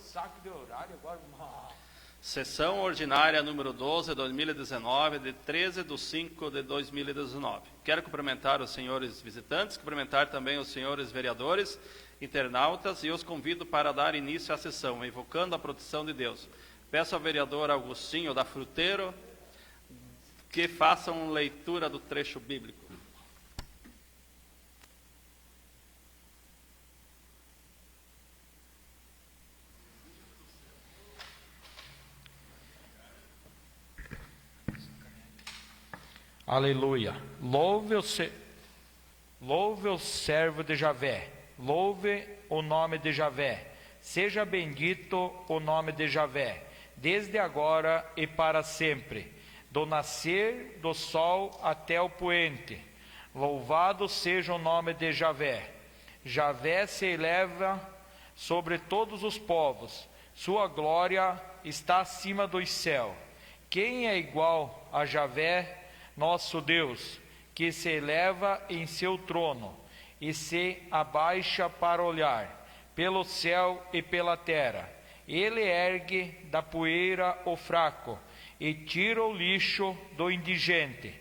saco de horário agora. Sessão ordinária número 12, 2019, de 13/5/2019. Quero cumprimentar os senhores visitantes, cumprimentar também os senhores vereadores, internautas, e os convido para dar início à sessão, invocando a proteção de Deus. Peço ao vereador Augustinho da Fruteiro que façam leitura do trecho bíblico. Aleluia. Louve o servo de Javé. Louve o nome de Javé. Seja bendito o nome de Javé, desde agora e para sempre, do nascer do sol até o poente. Louvado seja o nome de Javé. Javé se eleva sobre todos os povos. Sua glória está acima dos céus. Quem é igual a Javé, nosso Deus, que se eleva em seu trono e se abaixa para olhar pelo céu e pela terra? Ele ergue da poeira o fraco e tira o lixo do indigente,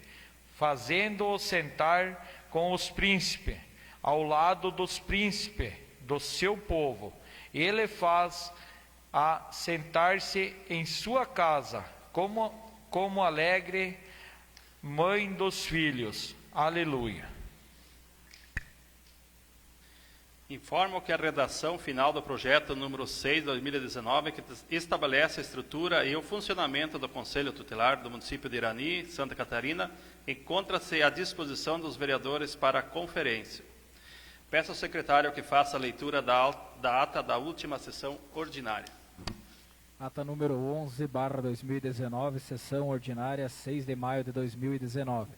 fazendo-o sentar com os príncipes, ao lado dos príncipes do seu povo. Ele faz a sentar-se em sua casa, como alegre mãe dos filhos. Aleluia. Informo que a redação final do projeto número 6, 2019, que estabelece a estrutura e o funcionamento do Conselho Tutelar do município de Irani, Santa Catarina, encontra-se à disposição dos vereadores para a conferência. Peço ao secretário que faça a leitura da ata da última sessão ordinária. Ata número 11/2019, sessão ordinária, 6 de maio de 2019.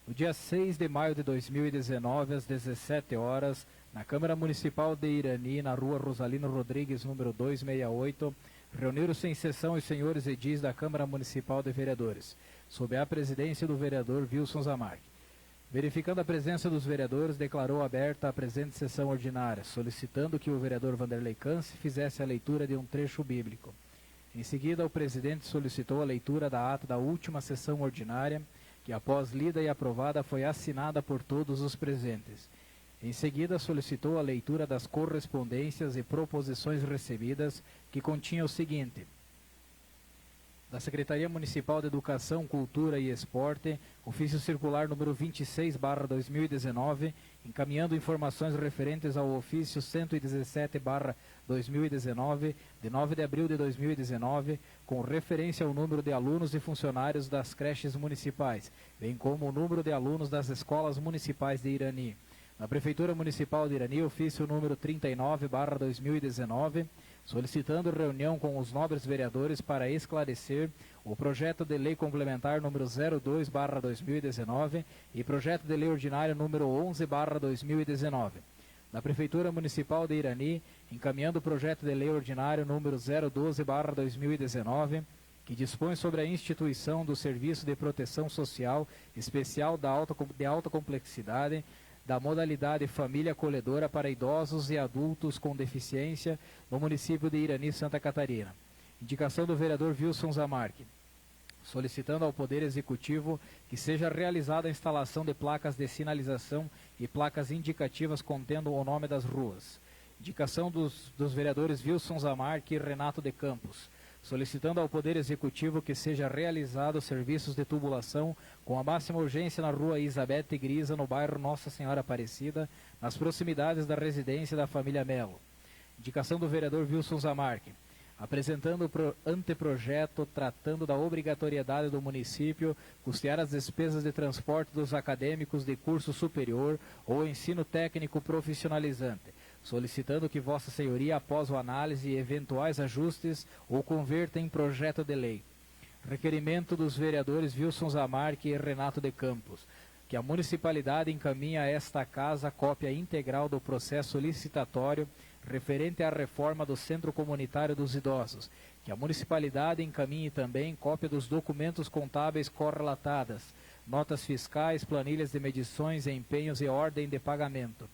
No dia 6 de maio de 2019, às 17 horas, na Câmara Municipal de Irani, na rua Rosalino Rodrigues, número 268, reuniram-se em sessão os senhores edis da Câmara Municipal de Vereadores, sob a presidência do vereador Wilson Zamarque. Verificando a presença dos vereadores, declarou aberta a presente sessão ordinária, solicitando que o vereador Vanderlei Cance fizesse a leitura de um trecho bíblico. Em seguida, o presidente solicitou a leitura da ata da última sessão ordinária, que após lida e aprovada foi assinada por todos os presentes. Em seguida, solicitou a leitura das correspondências e proposições recebidas, que continha o seguinte: da Secretaria Municipal de Educação, Cultura e Esporte, ofício circular número 26/2019, encaminhando informações referentes ao ofício 117/2019, de 9 de abril de 2019, com referência ao número de alunos e funcionários das creches municipais, bem como o número de alunos das escolas municipais de Irani. Na Prefeitura Municipal de Irani, ofício número 39/2019, solicitando reunião com os nobres vereadores para esclarecer o projeto de lei complementar número 02/2019 e projeto de lei ordinário número 11/2019. Na Prefeitura Municipal de Irani, encaminhando o projeto de lei ordinário número 012/2019, que dispõe sobre a instituição do Serviço de Proteção Social Especial de alta complexidade, da modalidade família acolhedora para idosos e adultos com deficiência no município de Irani, Santa Catarina. Indicação do vereador Wilson Zamarque, solicitando ao Poder Executivo que seja realizada a instalação de placas de sinalização e placas indicativas contendo o nome das ruas. Indicação dos vereadores Wilson Zamarque e Renato de Campos, solicitando ao Poder Executivo que seja realizado serviços de tubulação com a máxima urgência na rua Isabel Grisa, no bairro Nossa Senhora Aparecida, nas proximidades da residência da família Melo. Indicação do vereador Wilson Zamarque, apresentando o anteprojeto tratando da obrigatoriedade do município custear as despesas de transporte dos acadêmicos de curso superior ou ensino técnico profissionalizante, solicitando que Vossa Senhoria, após a análise e eventuais ajustes, o converta em projeto de lei. Requerimento dos vereadores Wilson Zamarque e Renato de Campos, que a municipalidade encaminhe a esta casa cópia integral do processo licitatório referente à reforma do Centro Comunitário dos Idosos, que a municipalidade encaminhe também cópia dos documentos contábeis correlatadas, notas fiscais, planilhas de medições, empenhos e ordem de pagamento.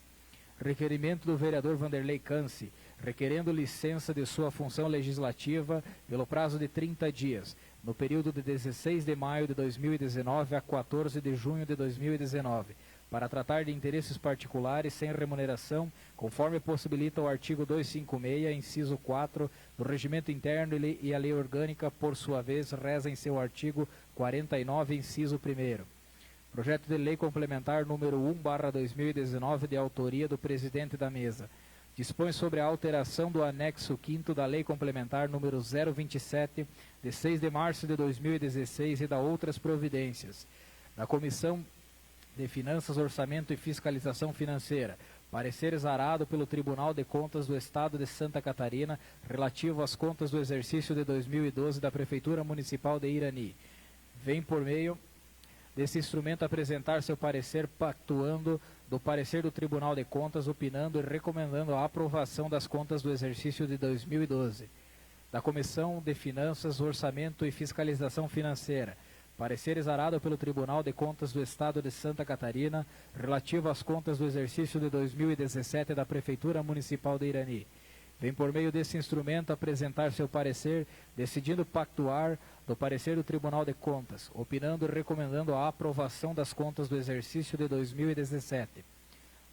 Requerimento do vereador Vanderlei Cance, requerendo licença de sua função legislativa pelo prazo de 30 dias, no período de 16 de maio de 2019 a 14 de junho de 2019, para tratar de interesses particulares sem remuneração, conforme possibilita o artigo 256, inciso 4, do Regimento Interno e a Lei Orgânica, por sua vez, reza em seu artigo 49, inciso 1º. Projeto de Lei Complementar número 1/2019, de autoria do Presidente da Mesa. Dispõe sobre a alteração do anexo 5º da Lei Complementar número 027, de 6 de março de 2016 e da outras providências. Da Comissão de Finanças, Orçamento e Fiscalização Financeira, parecer exarado pelo Tribunal de Contas do Estado de Santa Catarina relativo às contas do exercício de 2012 da Prefeitura Municipal de Irani. Vem por meio desse instrumento apresentar seu parecer pactuando do parecer do Tribunal de Contas, opinando e recomendando a aprovação das contas do exercício de 2012. Da Comissão de Finanças, Orçamento e Fiscalização Financeira, parecer exarado pelo Tribunal de Contas do Estado de Santa Catarina relativo às contas do exercício de 2017 da Prefeitura Municipal de Irani. Vem por meio desse instrumento apresentar seu parecer, decidindo pactuar do parecer do Tribunal de Contas, opinando e recomendando a aprovação das contas do exercício de 2017.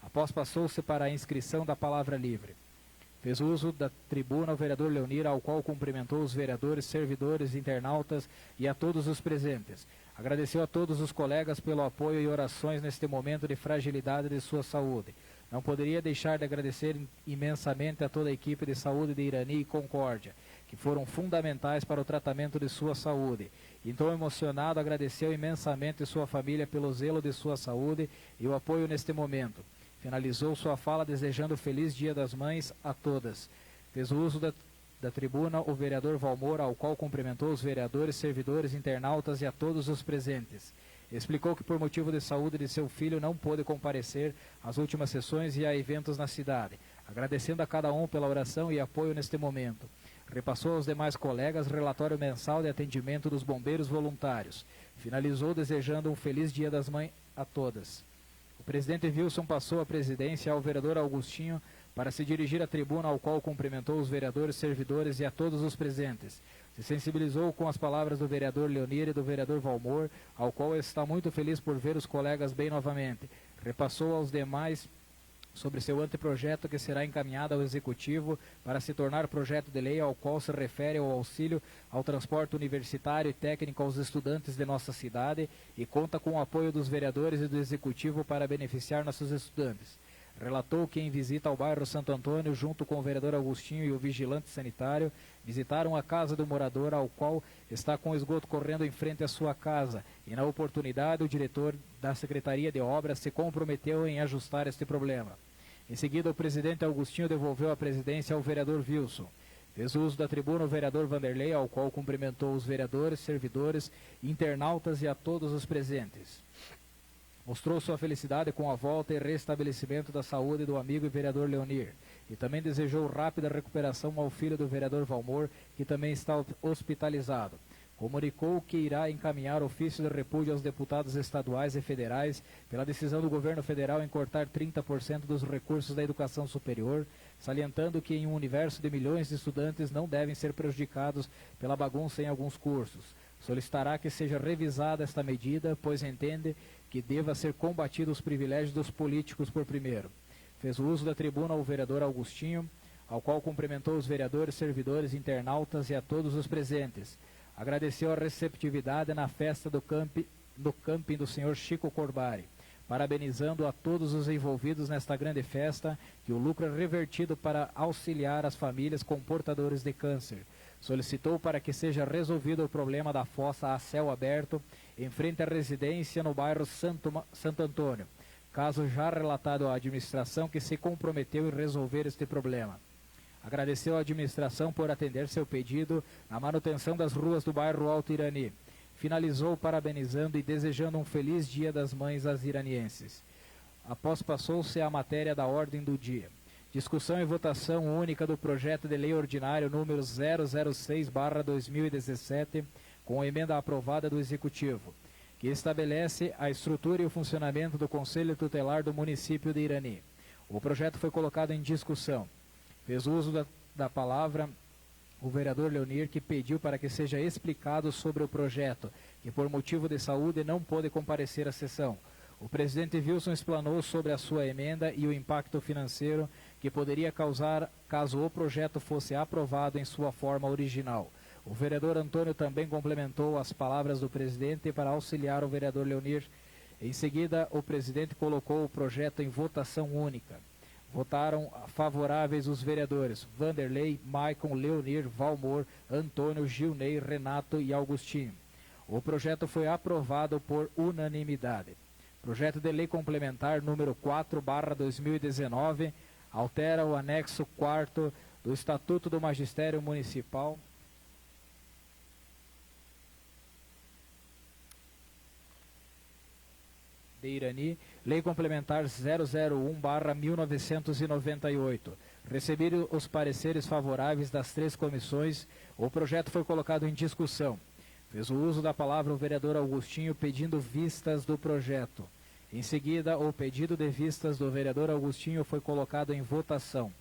Após passou-se para a inscrição da palavra livre. Fez uso da tribuna o vereador Leonir, ao qual cumprimentou os vereadores, servidores, internautas e a todos os presentes. Agradeceu a todos os colegas pelo apoio e orações neste momento de fragilidade de sua saúde. Não poderia deixar de agradecer imensamente a toda a equipe de saúde de Irani e Concórdia, que foram fundamentais para o tratamento de sua saúde. Então, emocionado, agradeceu imensamente sua família pelo zelo de sua saúde e o apoio neste momento. Finalizou sua fala desejando feliz Dia das Mães a todas. Fez uso da tribuna o vereador Valmor, ao qual cumprimentou os vereadores, servidores, internautas e a todos os presentes. Explicou que por motivo de saúde de seu filho não pôde comparecer às últimas sessões e a eventos na cidade, agradecendo a cada um pela oração e apoio neste momento. Repassou aos demais colegas relatório mensal de atendimento dos bombeiros voluntários. Finalizou desejando um feliz Dia das Mães a todas. O presidente Wilson passou a presidência ao vereador Augustinho para se dirigir à tribuna, ao qual cumprimentou os vereadores, servidores e a todos os presentes. Se sensibilizou com as palavras do vereador Leonir e do vereador Valmor, ao qual está muito feliz por ver os colegas bem novamente. Repassou aos demais sobre seu anteprojeto, que será encaminhado ao Executivo para se tornar projeto de lei, ao qual se refere ao auxílio ao transporte universitário e técnico aos estudantes de nossa cidade e conta com o apoio dos vereadores e do Executivo para beneficiar nossos estudantes. Relatou que em visita ao bairro Santo Antônio, junto com o vereador Augustinho e o vigilante sanitário, visitaram a casa do morador, ao qual está com o esgoto correndo em frente à sua casa, e na oportunidade o diretor da Secretaria de Obras se comprometeu em ajustar este problema. Em seguida, o presidente Augustinho devolveu a presidência ao vereador Wilson. Fez uso da tribuna o vereador Vanderlei, ao qual cumprimentou os vereadores, servidores, internautas e a todos os presentes. Mostrou sua felicidade com a volta e restabelecimento da saúde do amigo e vereador Leonir, e também desejou rápida recuperação ao filho do vereador Valmor, que também está hospitalizado. Comunicou que irá encaminhar ofício de repúdio aos deputados estaduais e federais pela decisão do governo federal em cortar 30% dos recursos da educação superior, salientando que em um universo de milhões de estudantes não devem ser prejudicados pela bagunça em alguns cursos. Solicitará que seja revisada esta medida, pois entende que deva ser combatido os privilégios dos políticos por primeiro. Fez o uso da tribuna o vereador Augustinho, ao qual cumprimentou os vereadores, servidores, internautas e a todos os presentes. Agradeceu a receptividade na festa do camping do senhor Chico Corbari, parabenizando a todos os envolvidos nesta grande festa, que o lucro é revertido para auxiliar as famílias com portadores de câncer. Solicitou para que seja resolvido o problema da fossa a céu aberto em frente à residência no bairro Santo Antônio, caso já relatado à administração, que se comprometeu em resolver este problema. Agradeceu à administração por atender seu pedido na manutenção das ruas do bairro Alto Irani. Finalizou parabenizando e desejando um feliz Dia das Mães às iranienses. Após passou-se a matéria da ordem do dia. Discussão e votação única do projeto de lei ordinário número 006/2017, com a emenda aprovada do Executivo, que estabelece a estrutura e o funcionamento do Conselho Tutelar do município de Irani. O projeto foi colocado em discussão. Fez uso da palavra o vereador Leonir, que pediu para que seja explicado sobre o projeto, que por motivo de saúde não pôde comparecer à sessão. O presidente Wilson explanou sobre a sua emenda e o impacto financeiro que poderia causar caso o projeto fosse aprovado em sua forma original. O vereador Antônio também complementou as palavras do presidente para auxiliar o vereador Leonir. Em seguida, o presidente colocou o projeto em votação única. Votaram favoráveis os vereadores Vanderlei, Maicon, Leonir, Valmor, Antônio, Gilney, Renato e Augustinho. O projeto foi aprovado por unanimidade. Projeto de Lei Complementar número 4/2019 altera o anexo 4º do Estatuto do Magistério Municipal de Irani, Lei Complementar 001/1998. Recebido os pareceres favoráveis das 3 comissões, o projeto foi colocado em discussão. Fez o uso da palavra o vereador Augustinho pedindo vistas do projeto. Em seguida, o pedido de vistas do vereador Augustinho foi colocado em votação.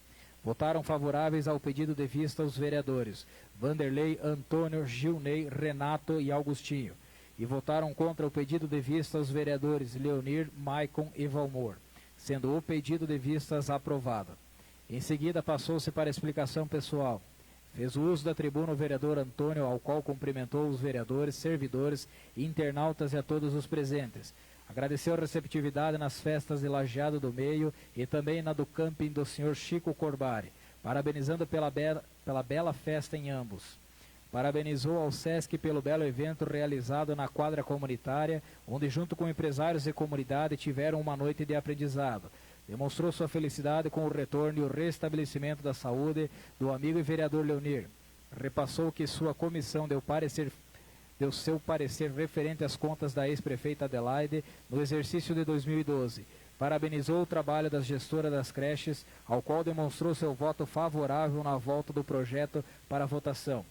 Votaram favoráveis ao pedido de vista os vereadores Vanderlei, Antônio, Gilney, Renato e Augustinho. E votaram contra o pedido de vista os vereadores Leonir, Maicon e Valmor, sendo o pedido de vistas aprovado. Em seguida, passou-se para explicação pessoal. Fez o uso da tribuna o vereador Antônio, ao qual cumprimentou os vereadores, servidores, internautas e a todos os presentes. Agradeceu a receptividade nas festas de Lajeado do Meio e também na do camping do senhor Chico Corbari, parabenizando pela bela festa em ambos. Parabenizou ao SESC pelo belo evento realizado na quadra comunitária, onde junto com empresários e comunidade tiveram uma noite de aprendizado. Demonstrou sua felicidade com o retorno e o restabelecimento da saúde do amigo e vereador Leonir. Repassou que sua comissão deu seu parecer referente às contas da ex-prefeita Adelaide no exercício de 2012. Parabenizou o trabalho das gestoras das creches, ao qual demonstrou seu voto favorável na volta do projeto para votação.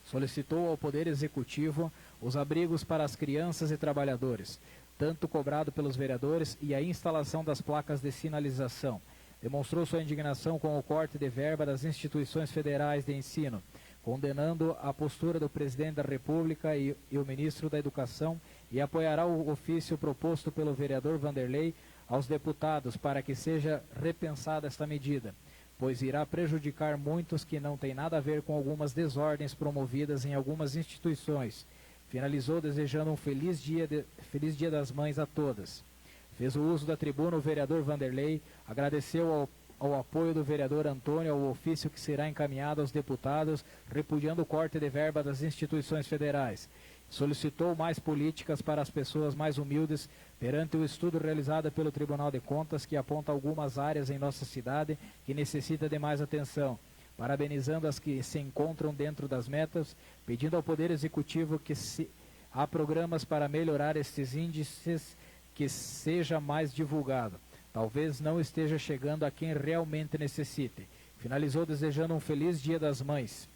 Solicitou ao Poder Executivo os abrigos para as crianças e trabalhadores, tanto cobrado pelos vereadores, e a instalação das placas de sinalização. Demonstrou sua indignação com o corte de verba das instituições federais de ensino, condenando a postura do presidente da República e o ministro da Educação, e apoiará o ofício proposto pelo vereador Vanderlei aos deputados para que seja repensada esta medida, pois irá prejudicar muitos que não têm nada a ver com algumas desordens promovidas em algumas instituições. Finalizou desejando um feliz dia das Mães a todas. Fez o uso da tribuna o vereador Vanderlei, agradeceu ao apoio do vereador Antônio ao ofício que será encaminhado aos deputados, repudiando o corte de verba das instituições federais. Solicitou mais políticas para as pessoas mais humildes perante o estudo realizado pelo Tribunal de Contas, que aponta algumas áreas em nossa cidade que necessitam de mais atenção, parabenizando as que se encontram dentro das metas, pedindo ao Poder Executivo que há programas para melhorar estes índices, que seja mais divulgado. Talvez não esteja chegando a quem realmente necessite. Finalizou desejando um feliz Dia das Mães.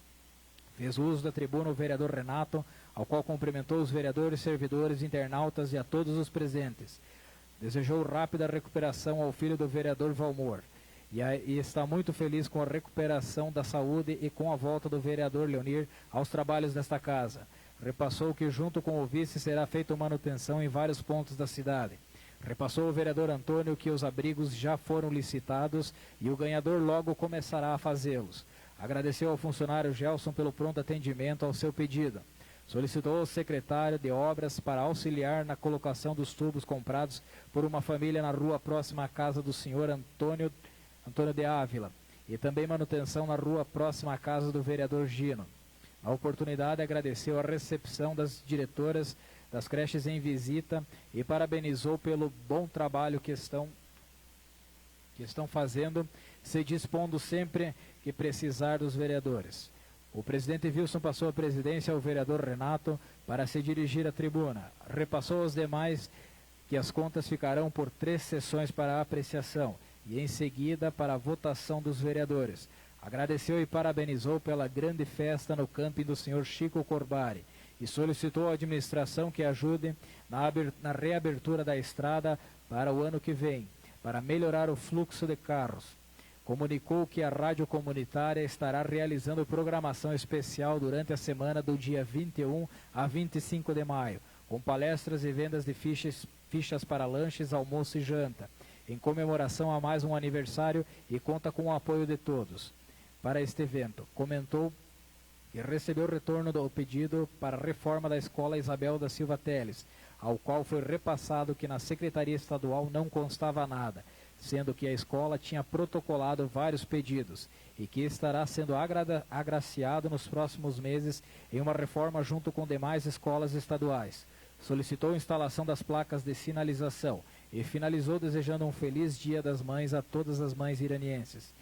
Fez uso da tribuna o vereador Renato, ao qual cumprimentou os vereadores, servidores, internautas e a todos os presentes. Desejou rápida recuperação ao filho do vereador Valmor. E está muito feliz com a recuperação da saúde e com a volta do vereador Leonir aos trabalhos desta casa. Repassou que junto com o vice será feita manutenção em vários pontos da cidade. Repassou o vereador Antônio que os abrigos já foram licitados e o ganhador logo começará a fazê-los. Agradeceu ao funcionário Gelson pelo pronto atendimento ao seu pedido. Solicitou ao secretário de obras para auxiliar na colocação dos tubos comprados por uma família na rua próxima à casa do senhor Antônio de Ávila, e também manutenção na rua próxima à casa do vereador Gino. Na oportunidade, agradeceu a recepção das diretoras das creches em visita e parabenizou pelo bom trabalho que estão fazendo, se dispondo sempre que precisar dos vereadores. O presidente Wilson passou a presidência ao vereador Renato para se dirigir à tribuna. Repassou aos demais que as contas ficarão por 3 sessões para apreciação e em seguida para a votação dos vereadores. Agradeceu e parabenizou pela grande festa no camping do senhor Chico Corbari e solicitou à administração que ajude na reabertura da estrada para o ano que vem, para melhorar o fluxo de carros. comunicou que a rádio comunitária estará realizando programação especial durante a semana do dia 21 a 25 de maio, com palestras e vendas de fichas para lanches, almoço e janta, em comemoração a mais um aniversário e conta com o apoio de todos. Para este evento, comentou que recebeu retorno do pedido para a reforma da Escola Isabel da Silva Teles, ao qual foi repassado que na Secretaria Estadual não constava nada, sendo que a escola tinha protocolado vários pedidos e que estará sendo agraciado nos próximos meses em uma reforma junto com demais escolas estaduais. Solicitou a instalação das placas de sinalização e finalizou desejando um feliz Dia das Mães a todas as mães iranienses.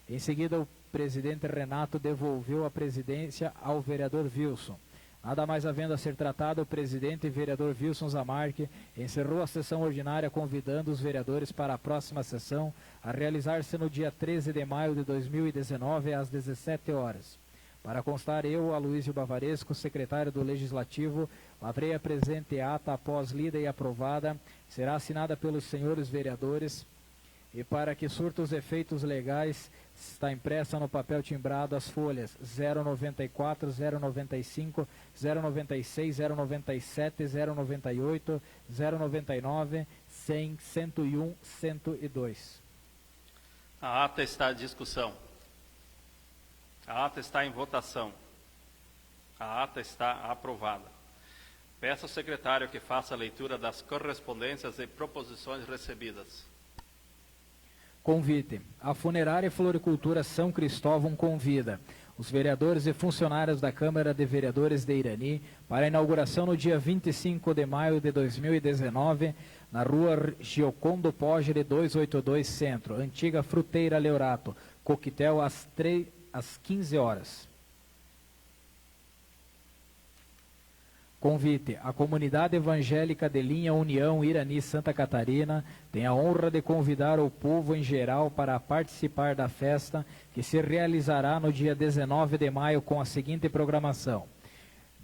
Em seguida, o presidente Renato devolveu a presidência ao vereador Wilson. Nada mais havendo a ser tratado, o presidente e vereador Wilson Zamarque encerrou a sessão ordinária convidando os vereadores para a próxima sessão a realizar-se no dia 13 de maio de 2019 às 17 horas. Para constar, eu, Aloysio Bavaresco, secretário do Legislativo, lavrei a presente ata após lida e aprovada, será assinada pelos senhores vereadores e para que surta os efeitos legais, está impressa no papel timbrado as folhas 094, 095, 096, 097, 098, 099, 100, 101, 102. A ata está à discussão. A ata está em votação. A ata está aprovada. Peço ao secretário que faça a leitura das correspondências e proposições recebidas. Convite. A Funerária e Floricultura São Cristóvão convida os vereadores e funcionários da Câmara de Vereadores de Irani para a inauguração no dia 25 de maio de 2019, na rua Giocondo Pogere 282 Centro, antiga Fruteira Leorato, coquetel às 15 horas. Convite. A comunidade evangélica de Linha União Irani Santa Catarina tem a honra de convidar o povo em geral para participar da festa que se realizará no dia 19 de maio com a seguinte programação: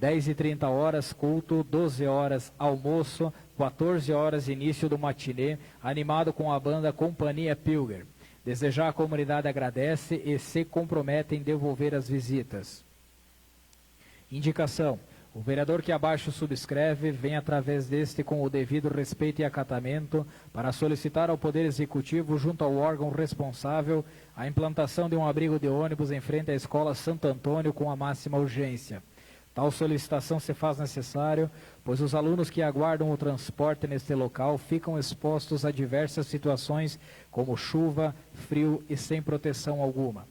10h30 horas culto, 12 horas almoço, 14 horas início do matinê, animado com a banda Companhia Pilger. Desejar a comunidade agradece e se compromete em devolver as visitas. Indicação. O vereador que abaixo subscreve vem através deste com o devido respeito e acatamento para solicitar ao Poder Executivo, junto ao órgão responsável, a implantação de um abrigo de ônibus em frente à Escola Santo Antônio com a máxima urgência. Tal solicitação se faz necessário, pois os alunos que aguardam o transporte neste local ficam expostos a diversas situações, como chuva, frio e sem proteção alguma.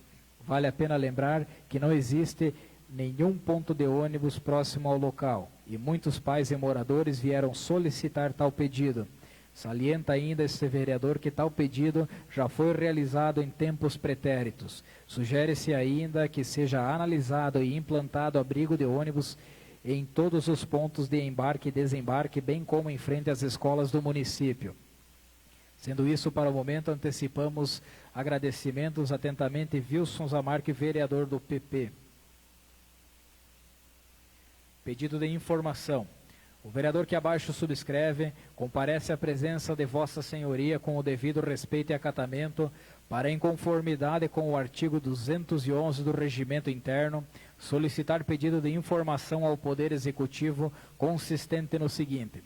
Vale a pena lembrar que não existe nenhum ponto de ônibus próximo ao local, e muitos pais e moradores vieram solicitar tal pedido. Salienta ainda este vereador que tal pedido já foi realizado em tempos pretéritos. Sugere-se ainda que seja analisado e implantado abrigo de ônibus em todos os pontos de embarque e desembarque, bem como em frente às escolas do município. Sendo isso, para o momento, antecipamos agradecimentos atentamente Wilson Zamarque, vereador do PP. Pedido de informação. O vereador que abaixo subscreve comparece à presença de Vossa Senhoria com o devido respeito e acatamento para, em conformidade com o artigo 211 do Regimento Interno, solicitar pedido de informação ao Poder Executivo consistente no seguinte: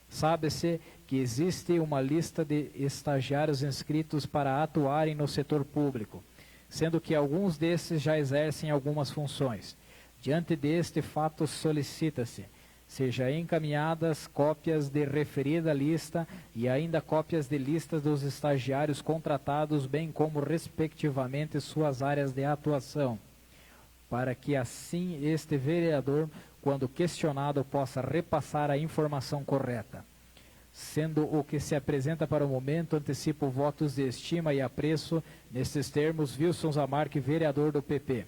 sabe-se que existe uma lista de estagiários inscritos para atuarem no setor público, sendo que alguns desses já exercem algumas funções. Diante deste fato, solicita-se seja encaminhadas cópias de referida lista e ainda cópias de listas dos estagiários contratados, bem como, respectivamente, suas áreas de atuação, para que assim este vereador, quando questionado, possa repassar a informação correta. Sendo o que se apresenta para o momento, antecipo votos de estima e apreço, nestes termos, Wilson Zamarque, vereador do PP.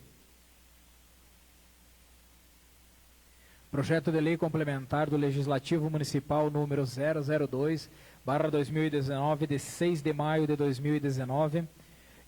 Projeto de Lei Complementar do Legislativo Municipal número 002/2019, de 6 de maio de 2019,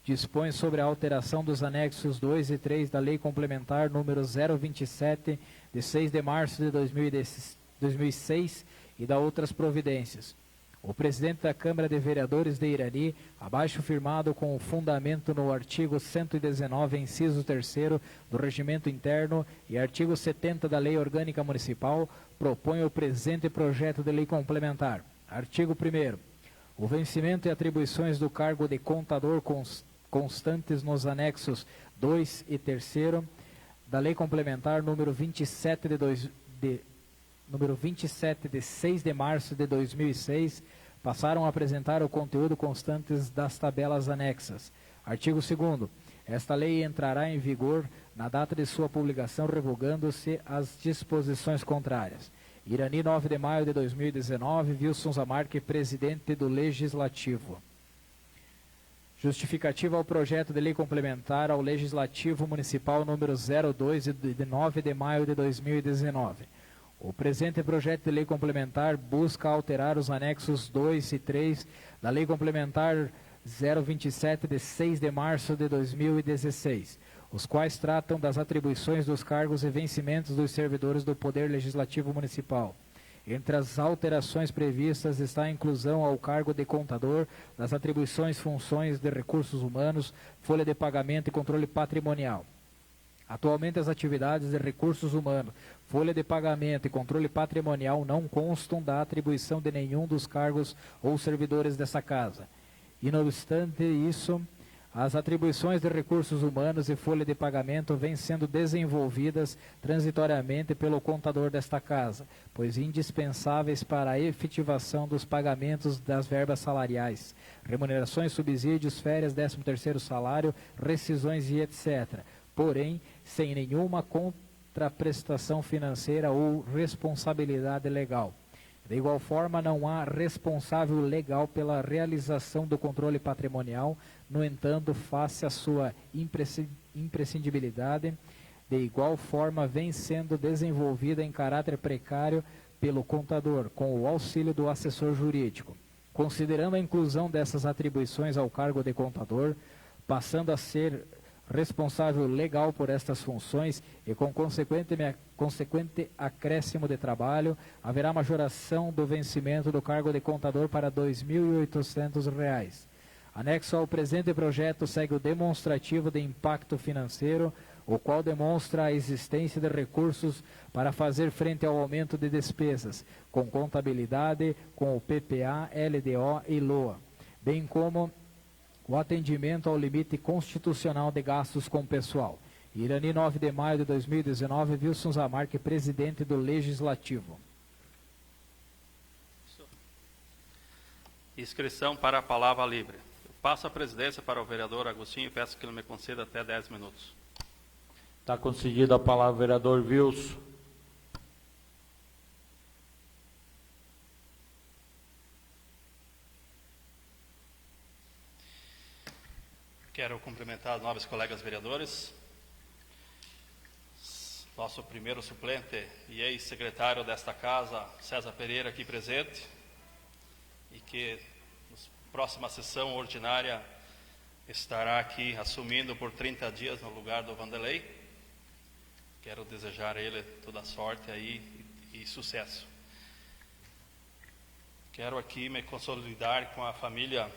dispõe sobre a alteração dos anexos 2 e 3 da Lei Complementar número 027, de 6 de março de 2006, e da outras providências. O presidente da Câmara de Vereadores de Irani, abaixo firmado com o fundamento no artigo 119, inciso 3º do Regimento Interno e artigo 70 da Lei Orgânica Municipal, propõe o presente projeto de lei complementar. Artigo 1º. O vencimento e atribuições do cargo de contador constantes nos anexos 2 e 3º da Lei Complementar número 27 de 6 de março de 2006, passaram a apresentar o conteúdo constantes das tabelas anexas. Artigo 2º. Esta lei entrará em vigor na data de sua publicação, revogando-se as disposições contrárias. Irani, 9 de maio de 2019, Wilson Zamarque, presidente do Legislativo. Justificativa ao projeto de lei complementar ao Legislativo Municipal número 02, de 9 de maio de 2019. O presente projeto de lei complementar busca alterar os anexos 2 e 3 da Lei Complementar 027, de 6 de março de 2016, os quais tratam das atribuições dos cargos e vencimentos dos servidores do Poder Legislativo Municipal. Entre as alterações previstas está a inclusão ao cargo de contador das atribuições, funções de recursos humanos, folha de pagamento e controle patrimonial. Atualmente, as atividades de recursos humanos, folha de pagamento e controle patrimonial não constam da atribuição de nenhum dos cargos ou servidores dessa casa. E, não obstante isso, as atribuições de recursos humanos e folha de pagamento vêm sendo desenvolvidas transitoriamente pelo contador desta casa, pois indispensáveis para a efetivação dos pagamentos das verbas salariais, remunerações, subsídios, férias, 13º salário, rescisões e etc., porém, sem nenhuma contraprestação financeira ou responsabilidade legal. De igual forma, não há responsável legal pela realização do controle patrimonial. No entanto, face à sua imprescindibilidade, de igual forma vem sendo desenvolvida em caráter precário pelo contador, com o auxílio do assessor jurídico. Considerando a inclusão dessas atribuições ao cargo de contador, passando a ser responsável legal por estas funções e com consequente acréscimo de trabalho, haverá majoração do vencimento do cargo de contador para R$ 2.800. Anexo ao presente projeto segue o demonstrativo de impacto financeiro, o qual demonstra a existência de recursos para fazer frente ao aumento de despesas, com contabilidade, com o PPA, LDO e LOA, bem como o atendimento ao limite constitucional de gastos com pessoal. Irani, 9 de maio de 2019, Wilson Zamarque, presidente do Legislativo. Inscrição para a palavra livre. Eu passo a presidência para o vereador Agostinho e peço que ele me conceda até 10 minutos. Está concedida a palavra, vereador Wilson. Quero cumprimentar os nobres colegas vereadores, nosso primeiro suplente e ex-secretário desta casa, César Pereira, aqui presente, e que na próxima sessão ordinária estará aqui assumindo por 30 dias no lugar do Vanderlei. Quero desejar a ele toda a sorte aí e sucesso. Quero aqui me consolidar com a família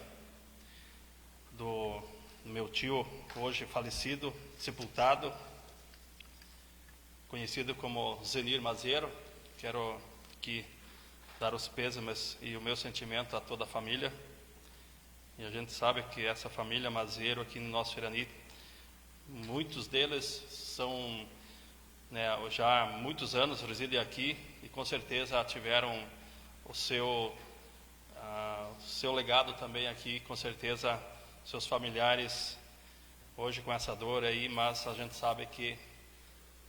do meu tio, hoje falecido, sepultado, conhecido como Zenir Maziero. Quero aqui dar os pêsames e o meu sentimento a toda a família. E a gente sabe que essa família Maziero aqui no nosso Irani, muitos deles são, já há muitos anos residem aqui e com certeza tiveram o seu legado também aqui, com certeza seus familiares hoje com essa dor aí, mas a gente sabe que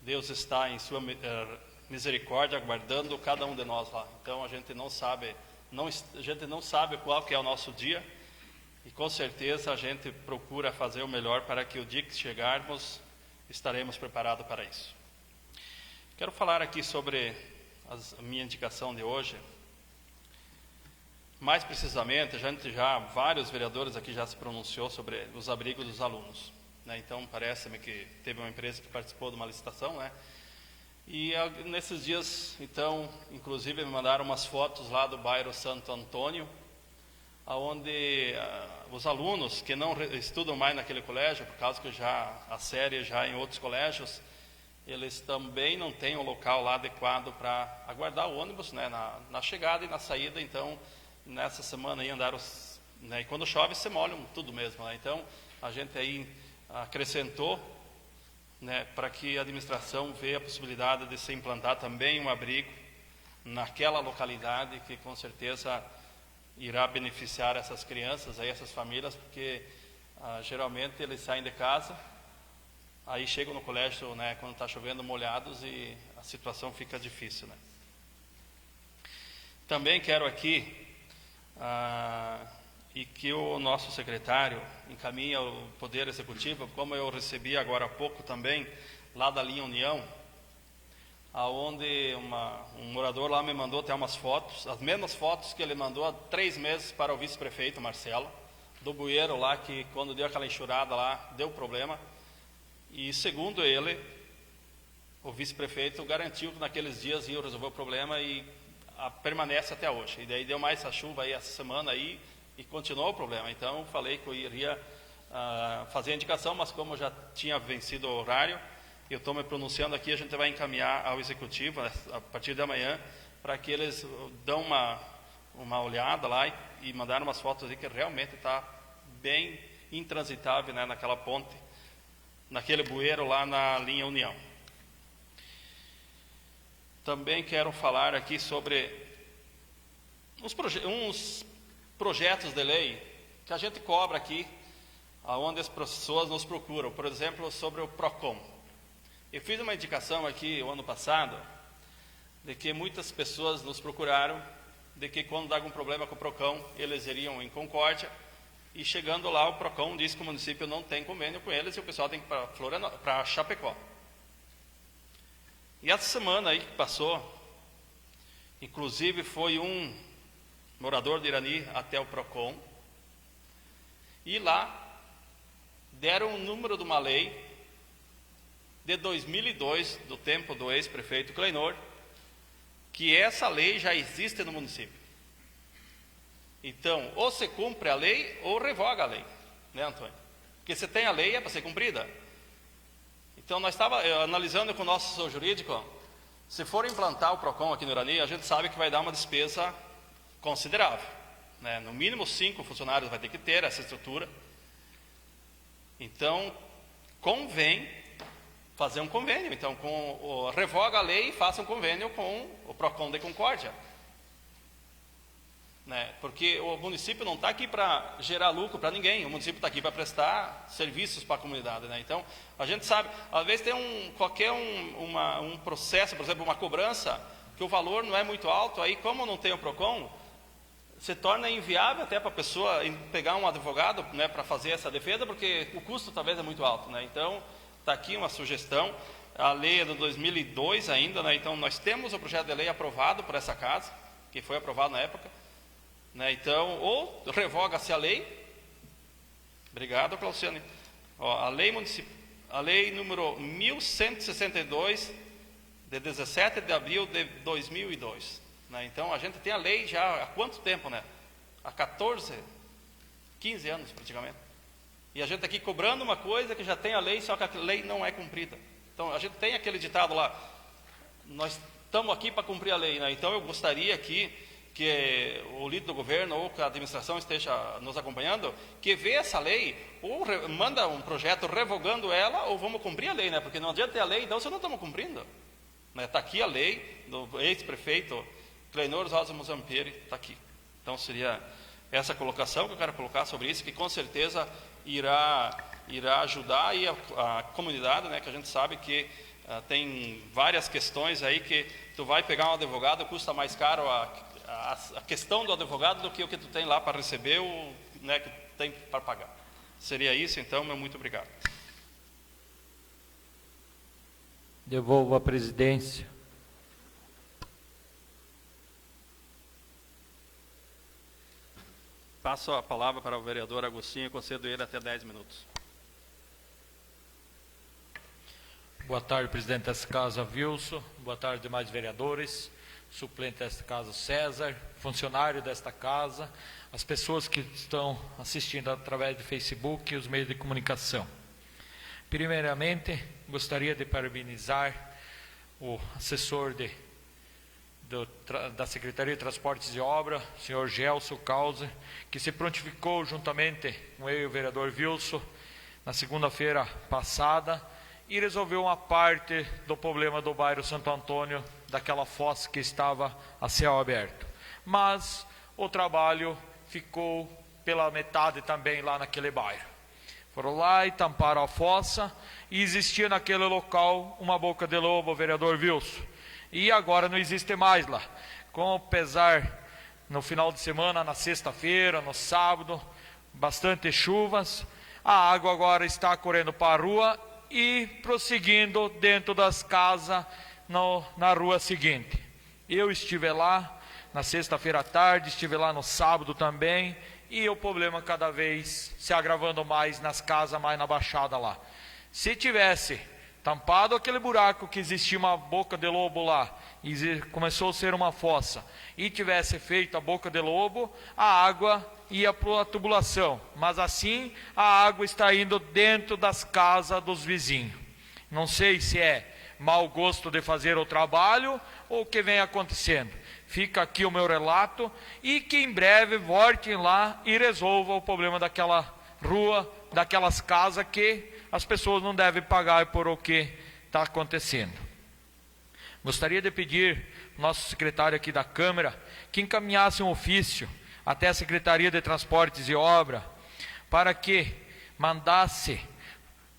Deus está em sua misericórdia aguardando cada um de nós lá. Então a gente não sabe qual que é o nosso dia e com certeza a gente procura fazer o melhor para que o dia que chegarmos estaremos preparados para isso. Quero falar aqui sobre a minha indicação de hoje. Mais precisamente, vários vereadores aqui já se pronunciou sobre os abrigos dos alunos, né? Então, parece-me que teve uma empresa que participou de uma licitação, né? E nesses dias, então, inclusive me mandaram umas fotos lá do bairro Santo Antônio, onde os alunos que não estudam mais naquele colégio, por causa que já a série já em outros colégios, eles também não têm um local lá adequado para aguardar o ônibus, né, na chegada e na saída. Então, nessa semana aí andaram, né, e quando chove se molham tudo mesmo, né? Então, a gente aí acrescentou, né, para que a administração veja a possibilidade de se implantar também um abrigo naquela localidade, que com certeza irá beneficiar essas crianças, aí, essas famílias, porque geralmente eles saem de casa, aí chegam no colégio, né, quando está chovendo, molhados, e a situação fica difícil, né? Também quero aqui e que o nosso secretário encaminhe ao Poder Executivo, como eu recebi agora há pouco também, lá da linha União, aonde um morador lá me mandou até umas fotos, as mesmas fotos que ele mandou há 3 meses para o vice-prefeito Marcelo, do bueiro lá, que quando deu aquela enxurrada lá, deu problema. E segundo ele, o vice-prefeito garantiu que naqueles dias ia resolver o problema e permanece até hoje. E daí deu mais essa chuva aí essa semana aí e continuou o problema. Então eu falei que eu iria fazer a indicação, mas como já tinha vencido o horário, eu estou me pronunciando aqui, a gente vai encaminhar ao executivo a partir de amanhã, para que eles dão uma olhada lá e mandaram umas fotos aí que realmente está bem intransitável, né, naquela ponte, naquele bueiro lá na linha União. Também quero falar aqui sobre uns projetos de lei que a gente cobra aqui, onde as pessoas nos procuram. Por exemplo, sobre o PROCON. Eu fiz uma indicação aqui o ano passado, de que muitas pessoas nos procuraram, de que quando dá algum problema com o PROCON, eles iriam em Concórdia, e chegando lá o PROCON diz que o município não tem convênio com eles e o pessoal tem que ir para Chapecó. E essa semana aí que passou, inclusive foi um morador de Irani até o PROCON, e lá deram o número de uma lei de 2002, do tempo do ex-prefeito Kleinor, que essa lei já existe no município. Então, ou se cumpre a lei, ou revoga a lei, né, Antônio? Porque se tem a lei, é para ser cumprida. Então, nós estávamos analisando com o nosso assessor jurídico, se for implantar o PROCON aqui no Irani, a gente sabe que vai dar uma despesa considerável, né? No mínimo 5 funcionários vai ter que ter essa estrutura. Então, convém fazer um convênio. Então, revoga a lei e faça um convênio com o PROCON de Concórdia. Né? Porque o município não está aqui para gerar lucro para ninguém, o município está aqui para prestar serviços para a comunidade, né? Então, a gente sabe, às vezes tem um processo, por exemplo, uma cobrança, que o valor não é muito alto, aí como não tem o PROCON, se torna inviável até para a pessoa pegar um advogado, né, para fazer essa defesa, porque o custo talvez é muito alto, né? Então, está aqui uma sugestão, a lei é de 2002 ainda, né? Então nós temos o projeto de lei aprovado por essa casa, que foi aprovado na época, né? Então, ou revoga-se a lei, obrigado, Clauciane, a lei número 1162, de 17 de abril de 2002, né? Então a gente tem a lei já há quanto tempo, né? Há 15 anos praticamente. E a gente aqui cobrando uma coisa que já tem a lei, só que a lei não é cumprida. Então, a gente tem aquele ditado lá, nós estamos aqui para cumprir a lei, né? Então, eu gostaria aqui que o líder do governo ou que a administração esteja nos acompanhando, que vê essa lei, ou manda um projeto revogando ela, ou vamos cumprir a lei, né? Porque não adianta ter a lei, então, se não estamos cumprindo. Está aqui a lei do ex-prefeito Kleinor Rosa Muzamperi, está aqui. Então, seria essa colocação que eu quero colocar sobre isso, que com certeza irá ajudar aí a comunidade, né, que a gente sabe que tem várias questões aí que tu vai pegar um advogado, custa mais caro a questão do advogado do que o que tu tem lá para receber, né, que tu tem para pagar. Seria isso, então, meu muito obrigado. Devolvo a presidência. Passo a palavra para o vereador Agostinho e concedo ele até 10 minutos. Boa tarde, presidente dessa casa, Wilson. Boa tarde, demais vereadores. suplente desta casa César, funcionário desta casa, as pessoas que estão assistindo através do Facebook e os meios de comunicação. Primeiramente, gostaria de parabenizar o assessor da Secretaria de Transportes e Obras, o senhor Gelson Causa, que se prontificou juntamente com eu e o vereador Wilson na segunda-feira passada e resolveu uma parte do problema do bairro Santo Antônio, daquela fossa que estava a céu aberto. Mas o trabalho ficou pela metade também lá naquele bairro. Foram lá e tamparam a fossa e existia naquele local uma boca de lobo, vereador Wilson. E agora não existe mais lá. Com pesar no final de semana, na sexta-feira, no sábado, bastante chuvas, a água agora está correndo para a rua e prosseguindo dentro das casas na rua seguinte. Eu estive lá na sexta-feira à tarde, estive lá no sábado também, e o problema cada vez se agravando mais nas casas, mais na baixada lá. Se tivesse tampado aquele buraco que existia uma boca de lobo lá, e começou a ser uma fossa, e tivesse feito a boca de lobo, a água ia para a tubulação, mas assim a água está indo dentro das casas dos vizinhos. Não sei se é mau gosto de fazer o trabalho ou o que vem acontecendo. Fica aqui o meu relato e que em breve voltem lá e resolvam o problema daquela rua, daquelas casas que as pessoas não devem pagar por o que está acontecendo. Gostaria de pedir ao nosso secretário aqui da Câmara que encaminhasse um ofício até a Secretaria de Transportes e Obras para que mandasse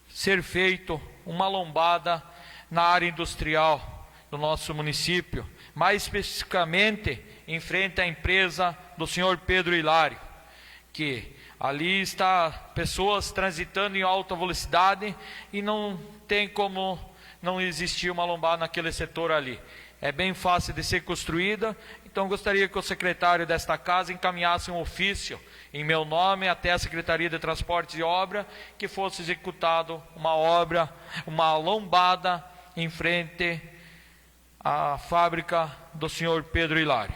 ser feito uma lombada na área industrial do nosso município, mais especificamente em frente à empresa do senhor Pedro Hilário, que ali está pessoas transitando em alta velocidade e não tem como não existir uma lombada naquele setor ali. É bem fácil de ser construída, então gostaria que o secretário desta casa encaminhasse um ofício em meu nome até a Secretaria de Transportes e Obras, que fosse executado uma obra, uma lombada em frente à fábrica do senhor Pedro Hilário.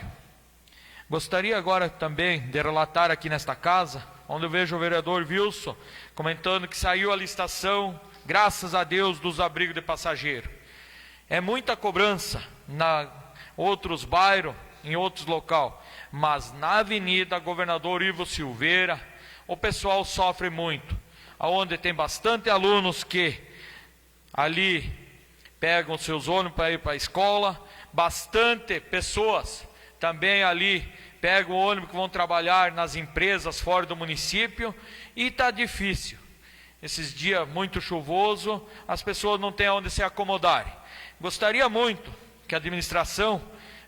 Gostaria agora também de relatar aqui nesta casa, onde eu vejo o vereador Wilson comentando que saiu a licitação, graças a Deus, dos abrigos de passageiro. É muita cobrança na outros bairros, em outros locais, mas na Avenida Governador Ivo Silveira, o pessoal sofre muito, aonde tem bastante alunos que ali pegam seus ônibus para ir para a escola, bastante pessoas também ali pegam o ônibus que vão trabalhar nas empresas fora do município, e está difícil. Esses dias muito chuvoso, as pessoas não têm onde se acomodarem. Gostaria muito que a administração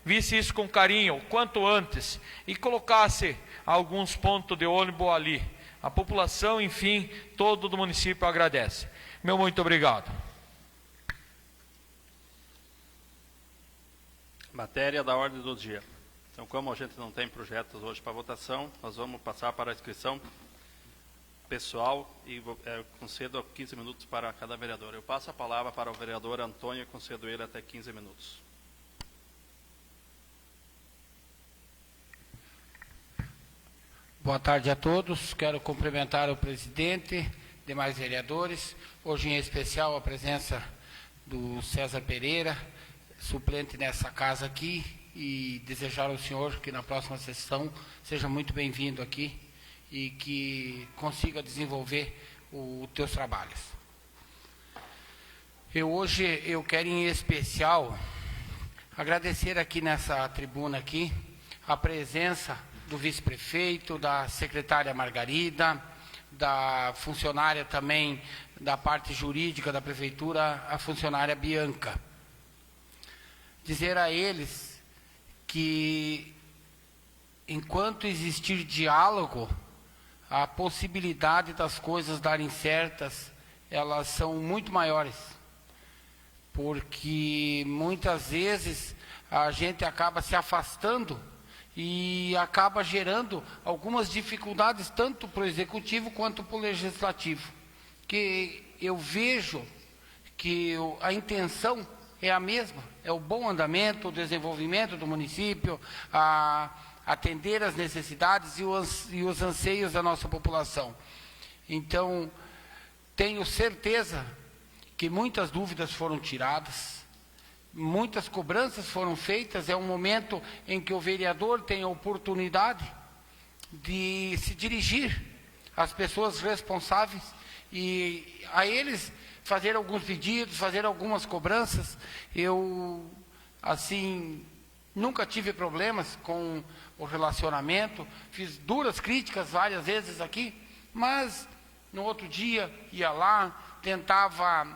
visse isso com carinho, o quanto antes, e colocasse alguns pontos de ônibus ali. A população, enfim, todo do município agradece. Meu muito obrigado. Matéria da ordem do dia. Então, como a gente não tem projetos hoje para votação, nós vamos passar para a inscrição pessoal e concedo 15 minutos para cada vereador. Eu passo a palavra para o vereador Antônio e concedo ele até 15 minutos. Boa tarde a todos. Quero cumprimentar o presidente, demais vereadores. Hoje, em especial, a presença do César Pereira, suplente nessa casa aqui, e desejar ao senhor que na próxima sessão seja muito bem-vindo aqui e que consiga desenvolver os teus trabalhos. Hoje eu quero em especial agradecer aqui nessa tribuna aqui a presença do vice-prefeito, da secretária Margarida, da funcionária também da parte jurídica da prefeitura, a funcionária Bianca. Dizer a eles que enquanto existir diálogo, a possibilidade das coisas darem certas, elas são muito maiores, porque muitas vezes a gente acaba se afastando e acaba gerando algumas dificuldades tanto para o executivo quanto para o legislativo, que eu vejo que a intenção é a mesma, é o bom andamento, o desenvolvimento do município, atender as necessidades e os anseios da nossa população. Então, tenho certeza que muitas dúvidas foram tiradas, muitas cobranças foram feitas. É um momento em que o vereador tem a oportunidade de se dirigir às pessoas responsáveis e a eles fazer alguns pedidos, fazer algumas cobranças. Eu, assim, nunca tive problemas com o relacionamento, fiz duras críticas várias vezes aqui, mas no outro dia ia lá, tentava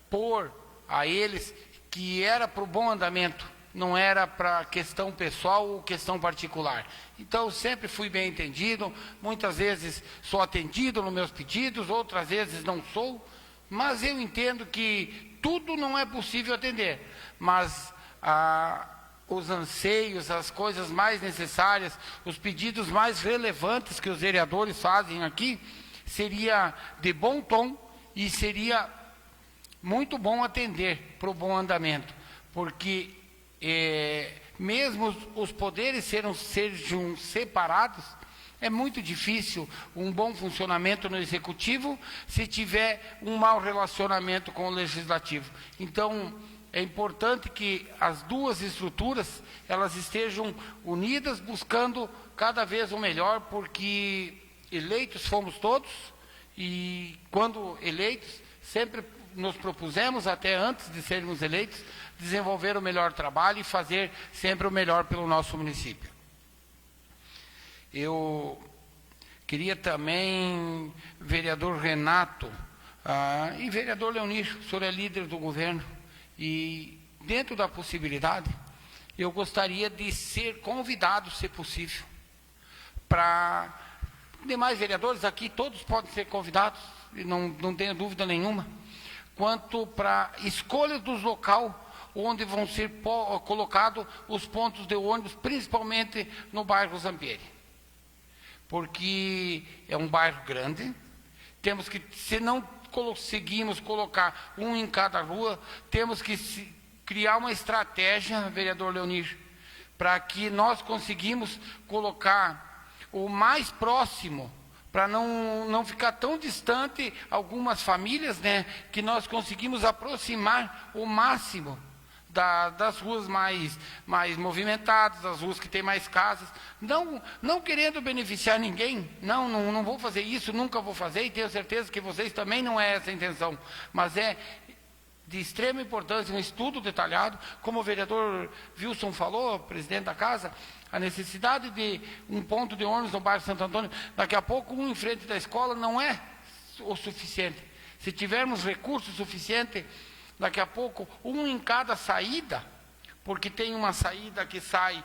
pôr a eles que era para o bom andamento, não era para questão pessoal ou questão particular. Então, sempre fui bem entendido, muitas vezes sou atendido nos meus pedidos, outras vezes não sou, mas eu entendo que tudo não é possível atender, mas os anseios, as coisas mais necessárias, os pedidos mais relevantes que os vereadores fazem aqui, seria de bom tom e seria muito bom atender para o bom andamento, porque mesmo os poderes sejam separados, é muito difícil um bom funcionamento no executivo se tiver um mau relacionamento com o legislativo. Então, é importante que as duas estruturas elas estejam unidas, buscando cada vez o melhor, porque eleitos fomos todos, e quando eleitos, sempre nos propusemos, até antes de sermos eleitos, desenvolver o melhor trabalho e fazer sempre o melhor pelo nosso município. Eu queria também, vereador Renato e vereador Leonir, o senhor é líder do governo, e dentro da possibilidade, eu gostaria de ser convidado, se possível, para demais vereadores aqui, todos podem ser convidados, não tenho dúvida nenhuma, quanto para escolha dos locais onde vão ser colocados os pontos de ônibus, principalmente no bairro Zampieri. Porque é um bairro grande, temos que, se não conseguimos colocar um em cada rua, temos que criar uma estratégia, vereador Leonir, para que nós conseguimos colocar o mais próximo, para não ficar tão distante algumas famílias, né, que nós conseguimos aproximar o máximo das ruas mais movimentadas, das ruas que tem mais casas, não querendo beneficiar ninguém, não vou fazer isso, nunca vou fazer, e tenho certeza que vocês também não é essa a intenção, mas é de extrema importância um estudo detalhado, como o vereador Wilson falou, presidente da casa, a necessidade de um ponto de ônibus no bairro Santo Antônio, daqui a pouco um em frente da escola não é o suficiente. Se tivermos recursos suficientes, daqui a pouco um em cada saída, porque tem uma saída que sai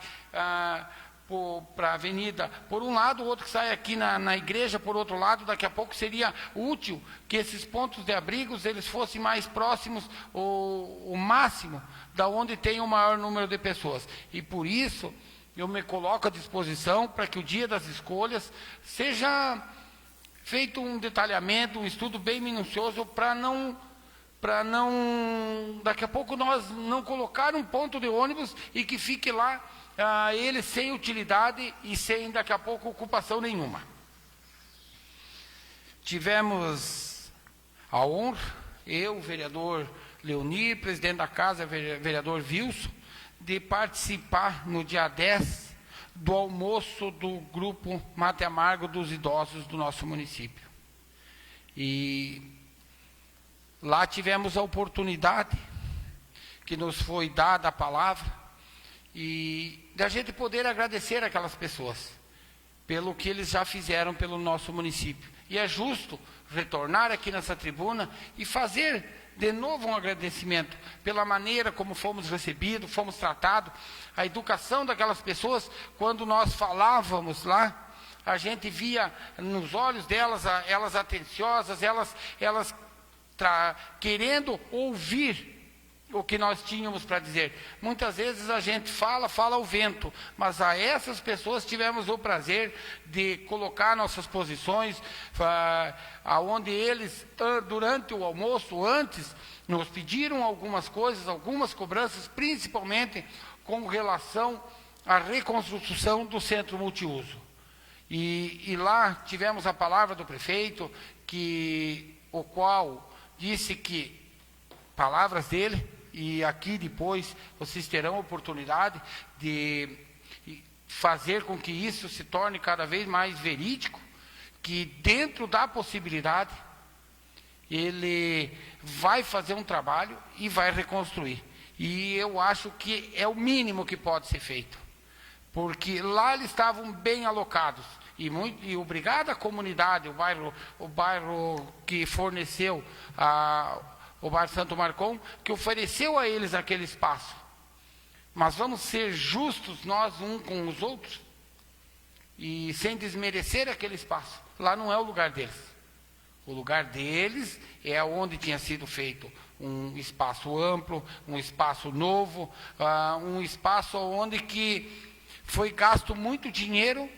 para a avenida por um lado, o outro que sai aqui na igreja por outro lado. Daqui a pouco seria útil que esses pontos de abrigos eles fossem mais próximos, o máximo, da onde tem o maior número de pessoas. E por isso eu me coloco à disposição para que o dia das escolhas seja feito um detalhamento, um estudo bem minucioso, para não daqui a pouco nós não colocar um ponto de ônibus e que fique lá ele sem utilidade e sem daqui a pouco ocupação nenhuma. Tivemos a honra, eu, vereador Leonir, presidente da casa, vereador Wilson, de participar no dia 10 do almoço do grupo Mate Amargo dos idosos do nosso município. E lá tivemos a oportunidade, que nos foi dada a palavra, e da gente poder agradecer aquelas pessoas, pelo que eles já fizeram pelo nosso município. E é justo retornar aqui nessa tribuna e fazer de novo um agradecimento pela maneira como fomos recebidos, fomos tratados, a educação daquelas pessoas. Quando nós falávamos lá, a gente via nos olhos delas, elas atenciosas, elas querendo ouvir o que nós tínhamos para dizer. Muitas vezes a gente fala ao vento, mas a essas pessoas tivemos o prazer de colocar nossas posições, aonde eles, durante o almoço, antes, nos pediram algumas coisas, algumas cobranças, principalmente com relação à reconstrução do centro multiuso. E lá tivemos a palavra do prefeito, o qual disse que, palavras dele, e aqui depois vocês terão a oportunidade de fazer com que isso se torne cada vez mais verídico, que dentro da possibilidade, ele vai fazer um trabalho e vai reconstruir. E eu acho que é o mínimo que pode ser feito, porque lá eles estavam bem alocados, e obrigado à comunidade, o bairro que forneceu o bairro Santo Marcom, que ofereceu a eles aquele espaço. Mas vamos ser justos nós uns com os outros, e sem desmerecer aquele espaço. Lá não é o lugar deles. O lugar deles é onde tinha sido feito um espaço amplo, um espaço novo, um espaço onde que foi gasto muito dinheiro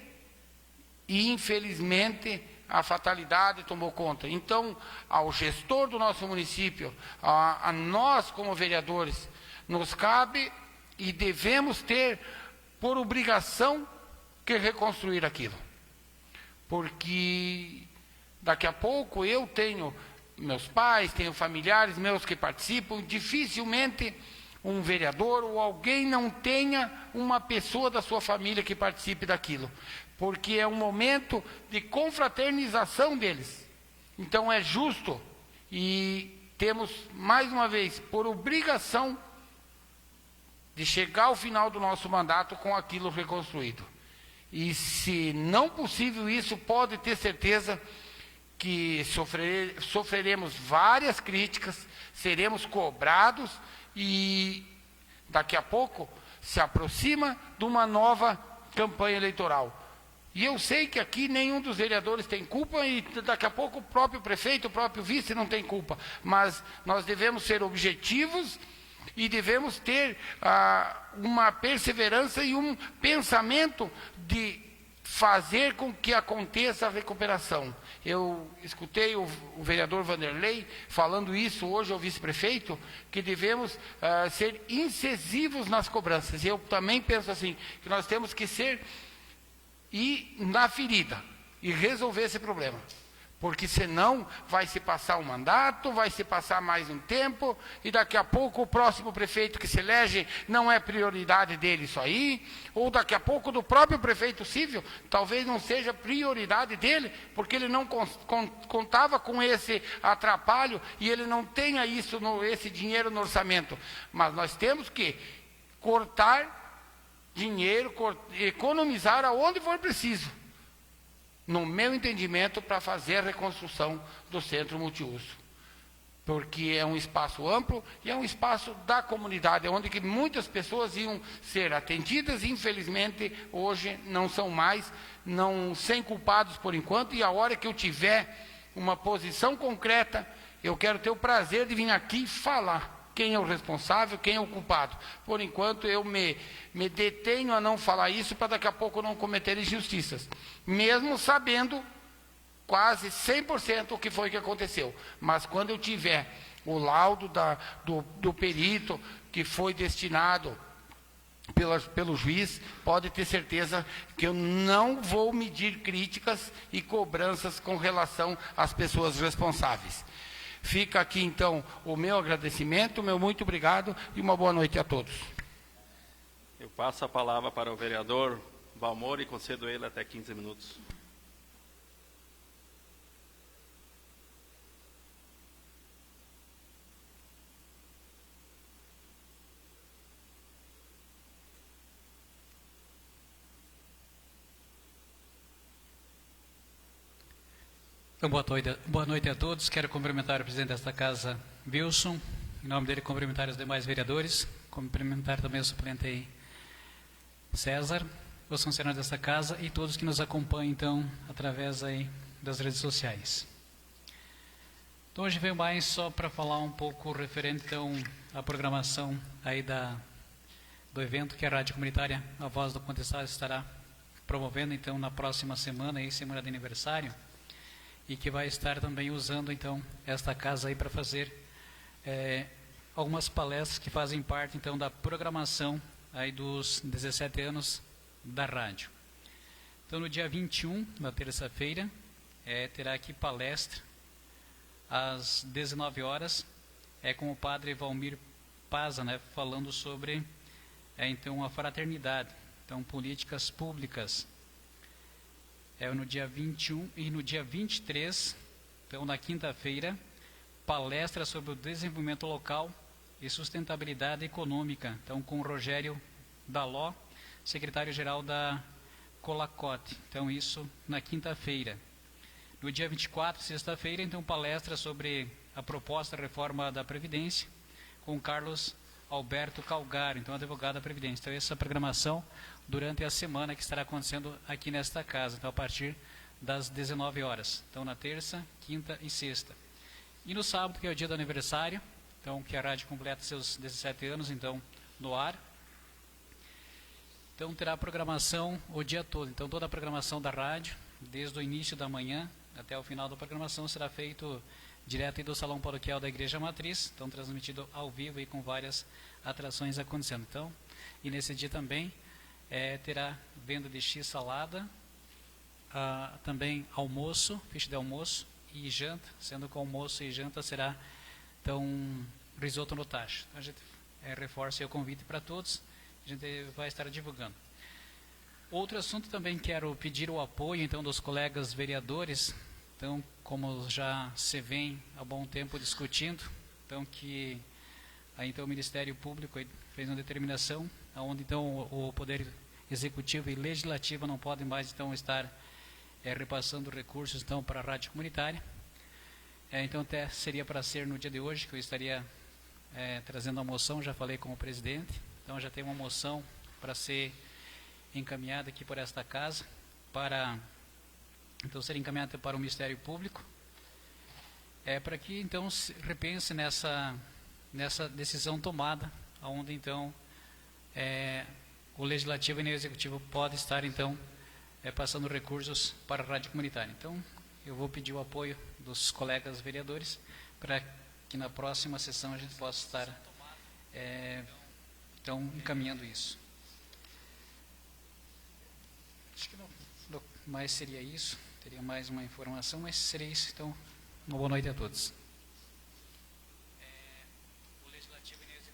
e, infelizmente, a fatalidade tomou conta. Então, ao gestor do nosso município, a nós como vereadores, nos cabe e devemos ter por obrigação que reconstruir aquilo. Porque daqui a pouco eu tenho meus pais, tenho familiares meus que participam, dificilmente um vereador ou alguém não tenha uma pessoa da sua família que participe daquilo, porque é um momento de confraternização deles. Então é justo, e temos, mais uma vez, por obrigação, de chegar ao final do nosso mandato com aquilo reconstruído. E se não possível isso, pode ter certeza que sofreremos várias críticas, seremos cobrados, e daqui a pouco se aproxima de uma nova campanha eleitoral. E eu sei que aqui nenhum dos vereadores tem culpa, e daqui a pouco o próprio prefeito, o próprio vice não tem culpa. Mas nós devemos ser objetivos e devemos ter uma perseverança e um pensamento de fazer com que aconteça a recuperação. Eu escutei o vereador Vanderlei falando isso hoje ao vice-prefeito, que devemos ser incisivos nas cobranças. Eu também penso assim, que nós temos que ir na ferida e resolver esse problema. Porque senão vai se passar um mandato, vai se passar mais um tempo, e daqui a pouco o próximo prefeito que se elege não é prioridade dele isso aí, ou daqui a pouco do próprio prefeito civil, talvez não seja prioridade dele, porque ele não contava com esse atrapalho, e ele não tenha esse dinheiro no orçamento. Mas nós temos que cortar dinheiro, economizar aonde for preciso, no meu entendimento, para fazer a reconstrução do centro multiuso. Porque é um espaço amplo e é um espaço da comunidade, onde que muitas pessoas iam ser atendidas, e infelizmente hoje não são mais, sem culpados por enquanto, e a hora que eu tiver uma posição concreta, eu quero ter o prazer de vir aqui falar quem é o responsável, quem é o culpado. Por enquanto eu me detenho a não falar isso, para daqui a pouco não cometer injustiças, mesmo sabendo quase 100% o que foi que aconteceu. Mas quando eu tiver o laudo do perito que foi destinado pelo juiz, pode ter certeza que eu não vou medir críticas e cobranças com relação às pessoas responsáveis. Fica aqui, então, o meu agradecimento, meu muito obrigado e uma boa noite a todos. Eu passo a palavra para o vereador Valmor e concedo a ele até 15 minutos. Então, boa noite a todos. Quero cumprimentar o presidente desta casa, Wilson, em nome dele cumprimentar os demais vereadores, cumprimentar também o suplente aí, César, os funcionários desta casa e todos que nos acompanham, então, através aí das redes sociais. Então hoje veio mais só para falar um pouco referente então à programação aí do evento que a Rádio Comunitária A Voz do Contestado estará promovendo então na próxima semana, aí, semana de aniversário, e que vai estar também usando então esta casa aí para fazer algumas palestras que fazem parte então da programação aí dos 17 anos da rádio. Então no dia 21, na terça-feira, terá aqui palestra às 19 horas, com o padre Valmir Paza, né, falando sobre então a fraternidade, então políticas públicas. No dia 21 e no dia 23, então na quinta-feira, palestra sobre o desenvolvimento local e sustentabilidade econômica, então com o Rogério Daló, secretário-geral da Colacote. Então isso na quinta-feira. No dia 24, sexta-feira, então, palestra sobre a proposta de reforma da Previdência, com Carlos Alberto Calgaro, então, advogado da Previdência. Então, essa programação durante a semana que estará acontecendo aqui nesta casa, então, a partir das 19 horas. Então, na terça, quinta e sexta. E no sábado, que é o dia do aniversário, então, que a rádio completa seus 17 anos, então, no ar. Então, terá programação o dia todo. Então, toda a programação da rádio, desde o início da manhã até o final da programação, será feito direto aí do Salão Paroquial da Igreja Matriz, então transmitido ao vivo e com várias atrações acontecendo. Então, e nesse dia também terá venda de x-salada, também almoço, ficha de almoço e janta, sendo que almoço e janta será então risoto no tacho. Então, a gente reforça o convite para todos, a gente vai estar divulgando. Outro assunto também quero pedir o apoio então dos colegas vereadores, então como já se vem há bom tempo discutindo, então que aí então o Ministério Público fez uma determinação, onde então o Poder Executivo e Legislativo não podem mais então estar repassando recursos então para a rádio comunitária. Então até seria para ser no dia de hoje que eu estaria trazendo a moção, já falei com o presidente, então já tem uma moção para ser encaminhada aqui por esta casa, para então ser encaminhada para o Ministério Público, para que então se repense nessa decisão tomada, onde então o Legislativo e o Executivo pode estar então passando recursos para a rádio comunitária. Então eu vou pedir o apoio dos colegas vereadores para que na próxima sessão a gente possa estar então encaminhando isso. Acho que não mais seria isso, teria mais uma informação, mas seria isso. Então, uma boa noite a todos.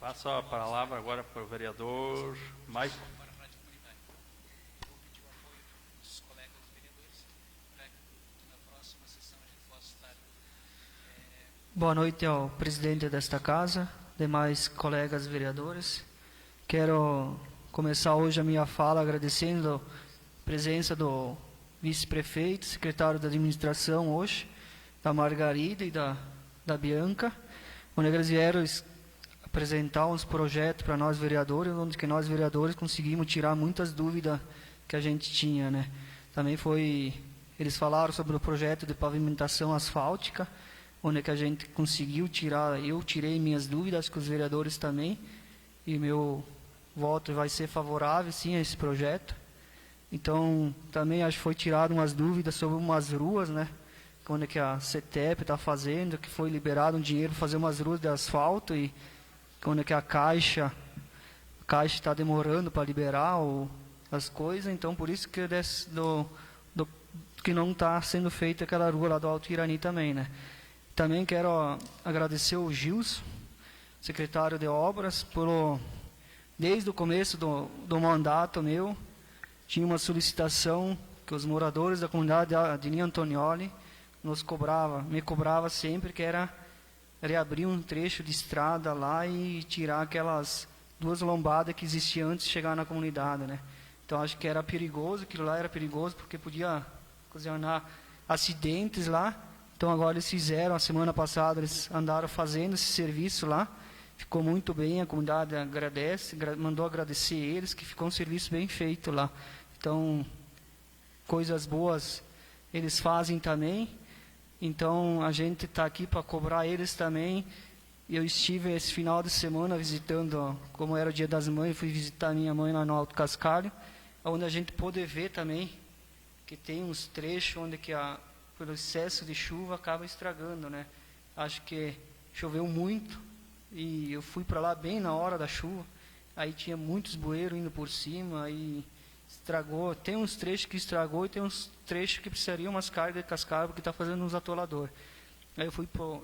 Passo a palavra agora para o vereador Maicon. Boa noite ao presidente desta casa, demais colegas vereadores. Quero começar hoje a minha fala agradecendo a presença do vice-prefeito, secretário da administração hoje, da Margarida e da Bianca, onde eles vieram apresentar uns projetos para nós vereadores, onde que nós vereadores conseguimos tirar muitas dúvidas que a gente tinha, né? Também eles falaram sobre o projeto de pavimentação asfáltica, onde que a gente conseguiu tirar, eu tirei minhas dúvidas, que os vereadores também, e meu voto vai ser favorável, sim, a esse projeto. Então, também acho que foi tirado umas dúvidas sobre umas ruas, né? Onde que a CETEP está fazendo, que foi liberado um dinheiro para fazer umas ruas de asfalto e onde que a Caixa está demorando para liberar as coisas. Então, por isso que que não está sendo feita aquela rua lá do Alto Irani também, né? Também quero agradecer o Gilson, secretário de Obras, desde o começo do mandato meu, tinha uma solicitação que os moradores da comunidade de Ninho Antonioli me cobrava sempre, que era reabrir um trecho de estrada lá e tirar aquelas duas lombadas que existiam antes de chegar na comunidade, né? Então acho que era perigoso, aquilo lá era perigoso porque podia ocasionar acidentes lá. Então agora eles fizeram, a semana passada eles andaram fazendo esse serviço lá, ficou muito bem, a comunidade agradece, mandou agradecer eles, que ficou um serviço bem feito lá. Então, coisas boas eles fazem também. Então, a gente está aqui para cobrar eles também. Eu estive esse final de semana visitando, como era o Dia das Mães, fui visitar minha mãe lá no Alto Cascalho, onde a gente pôde ver também que tem uns trechos onde que pelo excesso de chuva acaba estragando, né? Acho que choveu muito e eu fui para lá bem na hora da chuva. Aí tinha muitos bueiros indo por cima e estragou. Tem uns trechos que estragou e tem uns trechos que precisariam umas cargas de cascalho porque está fazendo uns atolador. Aí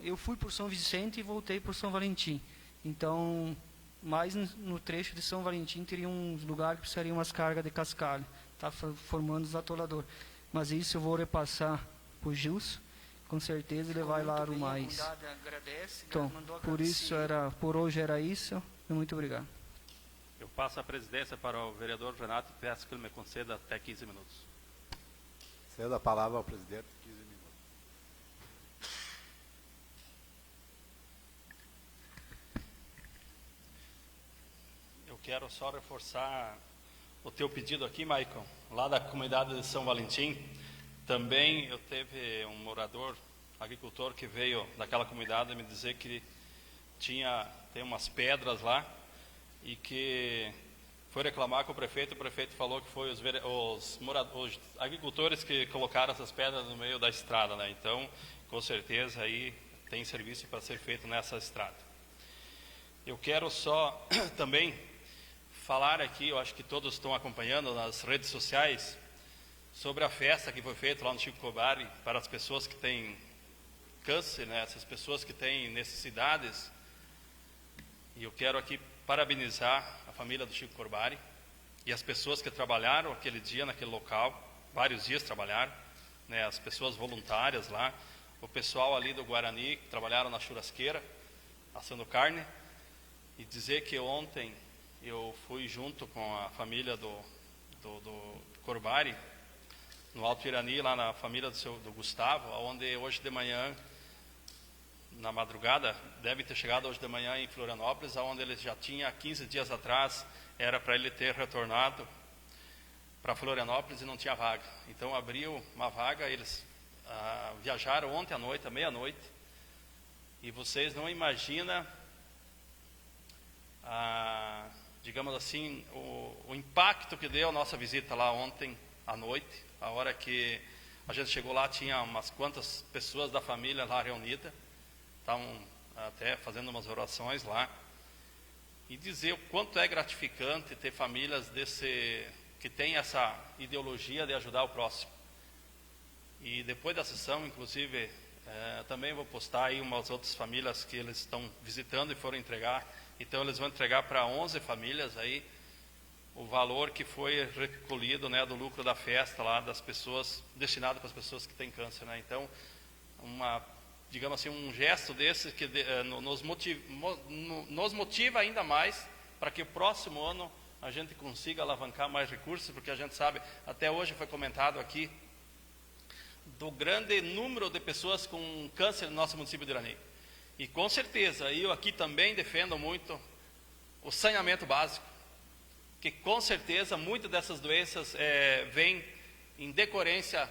eu fui por São Vicente e voltei por São Valentim. Então, mais no trecho de São Valentim teria uns lugares que precisariam umas cargas de cascalho. Está formando os atolador. Mas isso eu vou repassar para o Gilson. Com certeza ele vai lá arrumar isso. Então, por hoje era isso. E muito obrigado. Eu passo a presidência para o vereador Renato e peço que ele me conceda até 15 minutos. Cedo a palavra ao presidente, 15 minutos. Eu quero só reforçar o teu pedido aqui, Maicon, lá da comunidade de São Valentim. Também eu teve um morador, agricultor, que veio daquela comunidade me dizer que tem umas pedras lá e que foi reclamar com o prefeito falou que foi os agricultores que colocaram essas pedras no meio da estrada, né? Então, com certeza aí tem serviço para ser feito nessa estrada. Eu quero só também falar aqui, eu acho que todos estão acompanhando nas redes sociais, sobre a festa que foi feita lá no Chico Corbari para as pessoas que têm câncer, né? Essas pessoas que têm necessidades. E eu quero aqui parabenizar a família do Chico Corbari e as pessoas que trabalharam aquele dia naquele local, vários dias trabalharam, né? As pessoas voluntárias lá, o pessoal ali do Guarani que trabalharam na churrasqueira, assando carne, e dizer que ontem eu fui junto com a família do Corbari, no Alto Irani, lá na família do Gustavo, onde hoje de manhã, na madrugada, deve ter chegado hoje de manhã em Florianópolis, onde ele já tinha 15 dias atrás, era para ele ter retornado para Florianópolis e não tinha vaga. Então abriu uma vaga, eles viajaram ontem à noite, à meia-noite, e vocês não imaginam, digamos assim, o impacto que deu a nossa visita lá ontem à noite. A hora que a gente chegou lá, tinha umas quantas pessoas da família lá reunidas, estavam até fazendo umas orações lá, e dizer o quanto é gratificante ter famílias que têm essa ideologia de ajudar o próximo. E depois da sessão, inclusive, também vou postar aí umas outras famílias que eles estão visitando e foram entregar. Então eles vão entregar para 11 famílias aí o valor que foi recolhido, né, do lucro da festa lá das pessoas, destinado para as pessoas que têm câncer, né? Então, digamos assim, um gesto desse que nos motiva ainda mais para que o próximo ano a gente consiga alavancar mais recursos, porque a gente sabe, até hoje foi comentado aqui, do grande número de pessoas com câncer no nosso município de Irani. E com certeza, eu aqui também defendo muito o saneamento básico, que com certeza muitas dessas doenças vêm em decorrência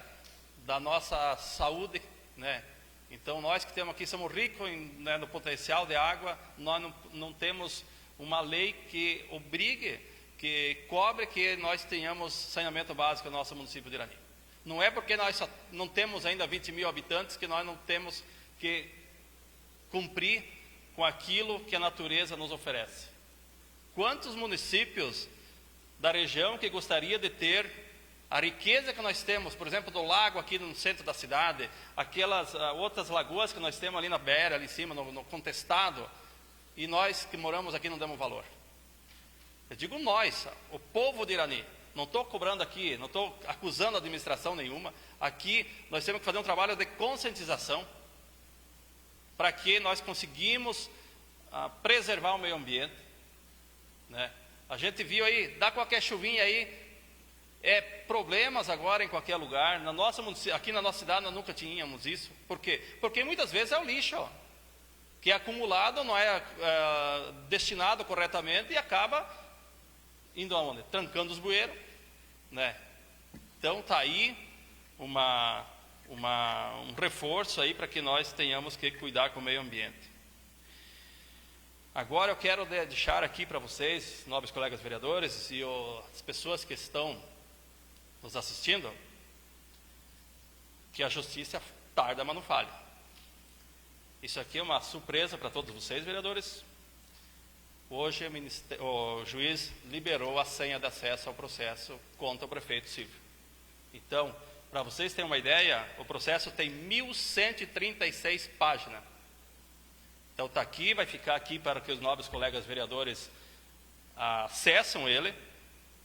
da nossa saúde, né? Então nós que temos aqui somos ricos no potencial de água, nós não temos uma lei que obrigue, que cobre que nós tenhamos saneamento básico no nosso município de Irani. Não é porque nós só não temos ainda 20 mil habitantes que nós não temos que cumprir com aquilo que a natureza nos oferece. Quantos municípios da região que gostaria de ter a riqueza que nós temos, por exemplo, do lago aqui no centro da cidade, aquelas outras lagoas que nós temos ali na beira, ali em cima, no Contestado, e nós que moramos aqui não damos valor. Eu digo nós, o povo de Irani. Não estou cobrando aqui, não estou acusando a administração nenhuma. Aqui nós temos que fazer um trabalho de conscientização para que nós conseguimos preservar o meio ambiente, né? A gente viu aí, dá qualquer chuvinha aí, problemas agora em qualquer lugar. Aqui na nossa cidade nós nunca tínhamos isso. Por quê? Porque muitas vezes é o lixo, que é acumulado, não é destinado corretamente e acaba indo aonde? Trancando os bueiros, né? Então está aí um reforço aí para que nós tenhamos que cuidar com o meio ambiente. Agora eu quero deixar aqui para vocês, nobres colegas vereadores e as pessoas que estão nos assistindo, que a justiça tarda, mas não falha. Isso aqui é uma surpresa para todos vocês, vereadores. Hoje o juiz liberou a senha de acesso ao processo contra o prefeito Silvio. Então, para vocês terem uma ideia, o processo tem 1.136 páginas. Então está aqui, vai ficar aqui para que os nobres colegas vereadores acessem ele,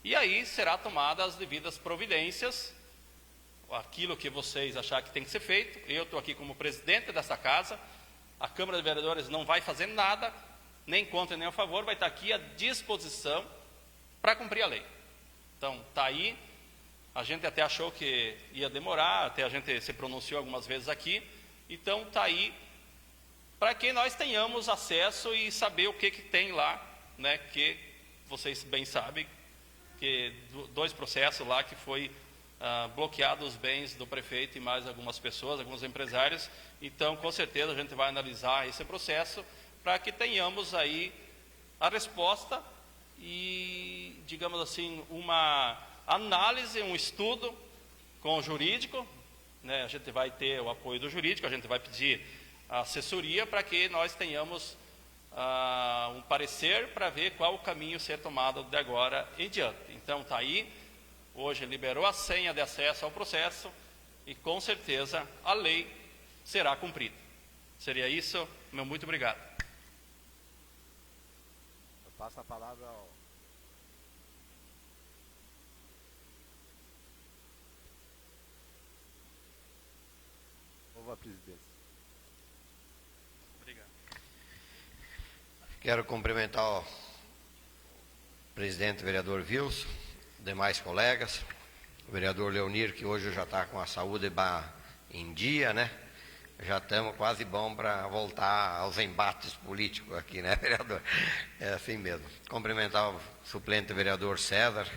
e aí será tomadas as devidas providências, aquilo que vocês acharem que tem que ser feito. Eu estou aqui como presidente dessa casa, a Câmara de Vereadores não vai fazer nada, nem contra nem a favor, vai estar aqui à disposição para cumprir a lei. Então está aí, a gente até achou que ia demorar, até a gente se pronunciou algumas vezes aqui, então está aí, para que nós tenhamos acesso e saber o que tem lá, né, que vocês bem sabem, que 2 processos lá que foi bloqueado os bens do prefeito e mais algumas pessoas, alguns empresários. Então, com certeza, a gente vai analisar esse processo para que tenhamos aí a resposta e, digamos assim, uma análise, um estudo com o jurídico, né? A gente vai ter o apoio do jurídico, a gente vai pedir assessoria para que nós tenhamos um parecer para ver qual o caminho ser tomado de agora em diante. Então está aí, hoje liberou a senha de acesso ao processo e com certeza a lei será cumprida. Seria isso, meu muito obrigado. Eu passo a palavra ao novo presidente. Quero cumprimentar o presidente vereador Wilson, demais colegas, o vereador Leonir, que hoje já está com a saúde em dia, né? Já estamos quase bom para voltar aos embates políticos aqui, né, vereador? É assim mesmo. Cumprimentar o suplente vereador César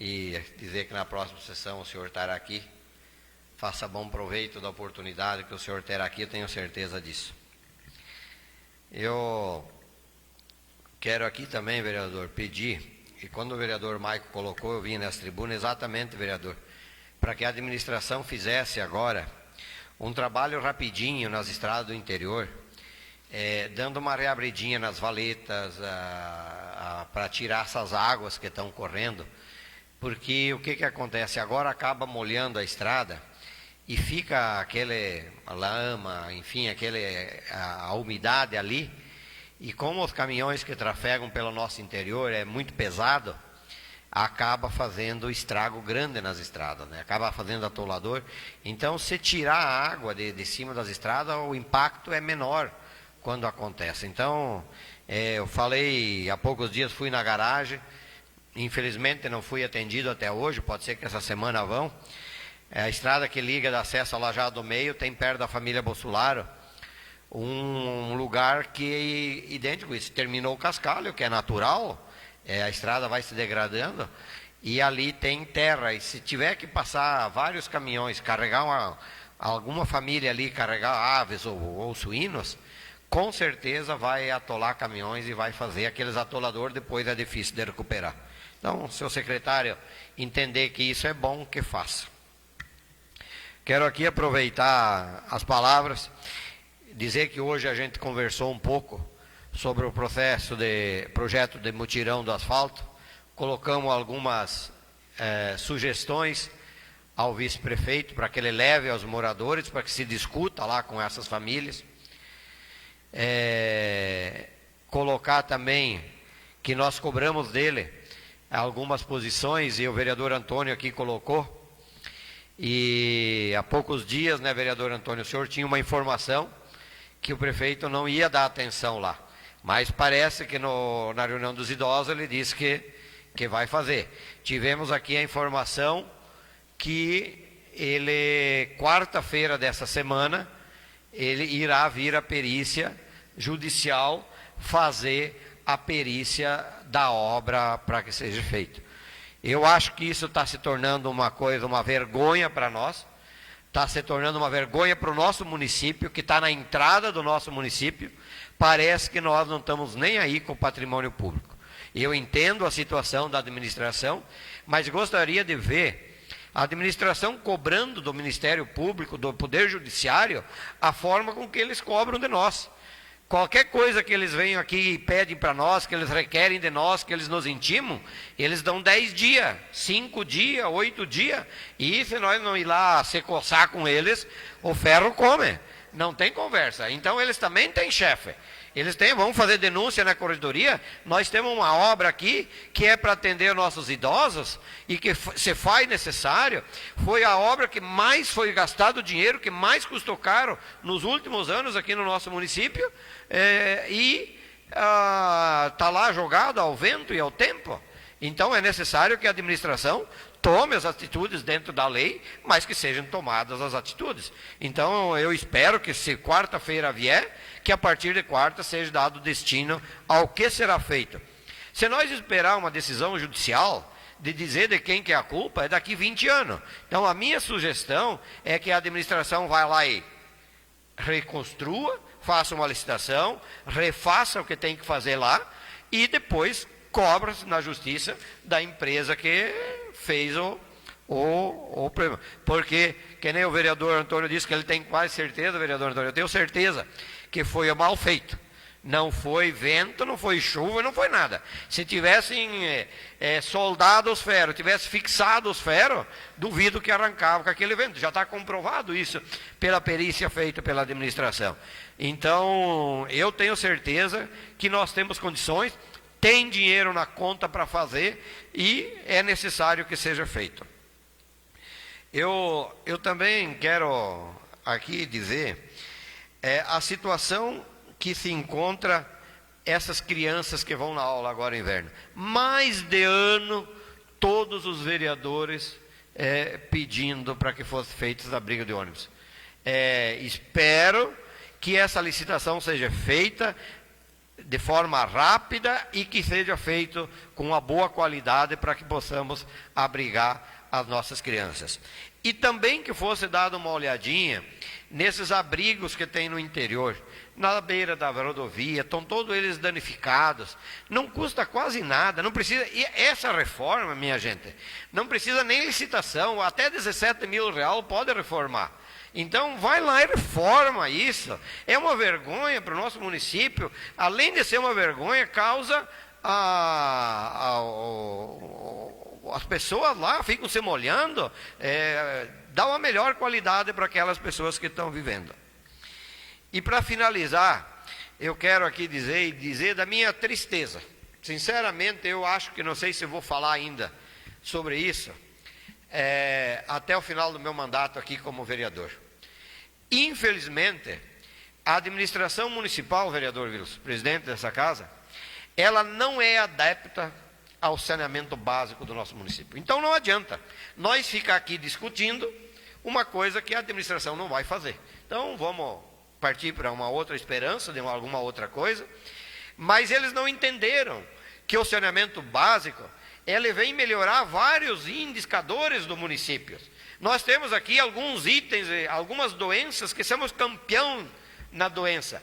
e dizer que na próxima sessão o senhor estará aqui. Faça bom proveito da oportunidade que o senhor terá aqui, eu tenho certeza disso. Eu quero aqui também, vereador, pedir, e quando o vereador Maico colocou, eu vim nessa tribuna, exatamente, vereador, para que a administração fizesse agora um trabalho rapidinho nas estradas do interior, dando uma reabridinha nas valetas, para tirar essas águas que estão correndo, porque o que acontece? Agora acaba molhando a estrada, e fica aquele lama, enfim, a umidade ali, e como os caminhões que trafegam pelo nosso interior é muito pesado, acaba fazendo estrago grande nas estradas, né? Acaba fazendo atolador. Então, se tirar a água de cima das estradas, o impacto é menor quando acontece. Então, eu falei, há poucos dias fui na garagem, infelizmente não fui atendido até hoje, pode ser que essa semana vão. A estrada que liga de acesso ao Lajado do Meio tem perto da família Bossolaro um lugar que é idêntico, isso terminou o cascalho, que é natural, a estrada vai se degradando e ali tem terra, e se tiver que passar vários caminhões, carregar alguma família ali, carregar aves ou suínos, com certeza vai atolar caminhões e vai fazer aqueles atoladores, depois é difícil de recuperar. Então, seu secretário, entender que isso é bom, que faça. Quero aqui aproveitar as palavras, dizer que hoje a gente conversou um pouco sobre o projeto de mutirão do asfalto, colocamos algumas sugestões ao vice-prefeito para que ele leve aos moradores, para que se discuta lá com essas famílias. Colocar também que nós cobramos dele algumas posições, e o vereador Antônio aqui colocou, e há poucos dias, né, vereador Antônio, o senhor tinha uma informação que o prefeito não ia dar atenção lá, mas parece que na reunião dos idosos ele disse que vai fazer. Tivemos aqui a informação que ele, quarta-feira dessa semana, ele irá vir a perícia judicial fazer a perícia da obra para que seja feito. Eu acho que isso está se tornando uma vergonha para nós, está se tornando uma vergonha para o nosso município, que está na entrada do nosso município. Parece que nós não estamos nem aí com o patrimônio público. Eu entendo a situação da administração, mas gostaria de ver a administração cobrando do Ministério Público, do Poder Judiciário, a forma com que eles cobram de nós. Qualquer coisa que eles venham aqui e pedem para nós, que eles requerem de nós, que eles nos intimam, eles dão 10 dias, 5 dias, 8 dias, e se nós não ir lá se coçar com eles, o ferro come, não tem conversa. Então eles também têm chefe, vão fazer denúncia na corredoria. Nós temos uma obra aqui que é para atender nossos idosos e que se faz necessário. Foi a obra que mais foi gastado dinheiro, que mais custou caro nos últimos anos aqui no nosso município, e está lá jogado ao vento e ao tempo. Então é necessário que a administração tome as atitudes dentro da lei, mas que sejam tomadas as atitudes. Então eu espero que, se quarta-feira vier, que a partir de quarta seja dado destino ao que será feito. Se nós esperar uma decisão judicial de dizer de quem que é a culpa, é daqui 20 anos. Então a minha sugestão é que a administração vá lá e reconstrua, faça uma licitação, refaça o que tem que fazer lá e depois cobra na justiça da empresa que fez o problema. Porque, que nem o vereador Antônio disse que ele tem quase certeza, vereador Antônio, eu tenho certeza que foi mal feito. Não foi vento, não foi chuva, não foi nada. Se tivessem soldado os ferros, tivesse fixado os ferros, duvido que arrancava com aquele vento. Já está comprovado isso pela perícia feita pela administração. Então, eu tenho certeza que nós temos condições, tem dinheiro na conta para fazer e é necessário que seja feito. Eu também quero aqui dizer a situação que se encontra essas crianças que vão na aula agora no inverno. Mais de ano, todos os vereadores pedindo para que fosse feita a briga de ônibus. Espero que essa licitação seja feita de forma rápida e que seja feito com uma boa qualidade para que possamos abrigar as nossas crianças. E também que fosse dada uma olhadinha nesses abrigos que tem no interior, na beira da rodovia, estão todos eles danificados, não custa quase nada, não precisa, e essa reforma, minha gente, não precisa nem licitação, até 17 mil reais pode reformar. Então, vai lá e reforma isso. É uma vergonha para o nosso município. Além de ser uma vergonha, causa as pessoas lá ficam se molhando, dá uma melhor qualidade para aquelas pessoas que estão vivendo. E para finalizar, eu quero aqui dizer da minha tristeza. Sinceramente, eu acho que não sei se vou falar ainda sobre isso, até o final do meu mandato aqui como vereador. Infelizmente, a administração municipal, vereador Wilson, presidente dessa casa, ela não é adepta ao saneamento básico do nosso município. Então não adianta nós ficar aqui discutindo uma coisa que a administração não vai fazer. Então vamos partir para uma outra esperança de alguma outra coisa, mas eles não entenderam que o saneamento básico, ele vem melhorar vários indicadores do município. Nós temos aqui alguns itens, algumas doenças que somos campeão na doença,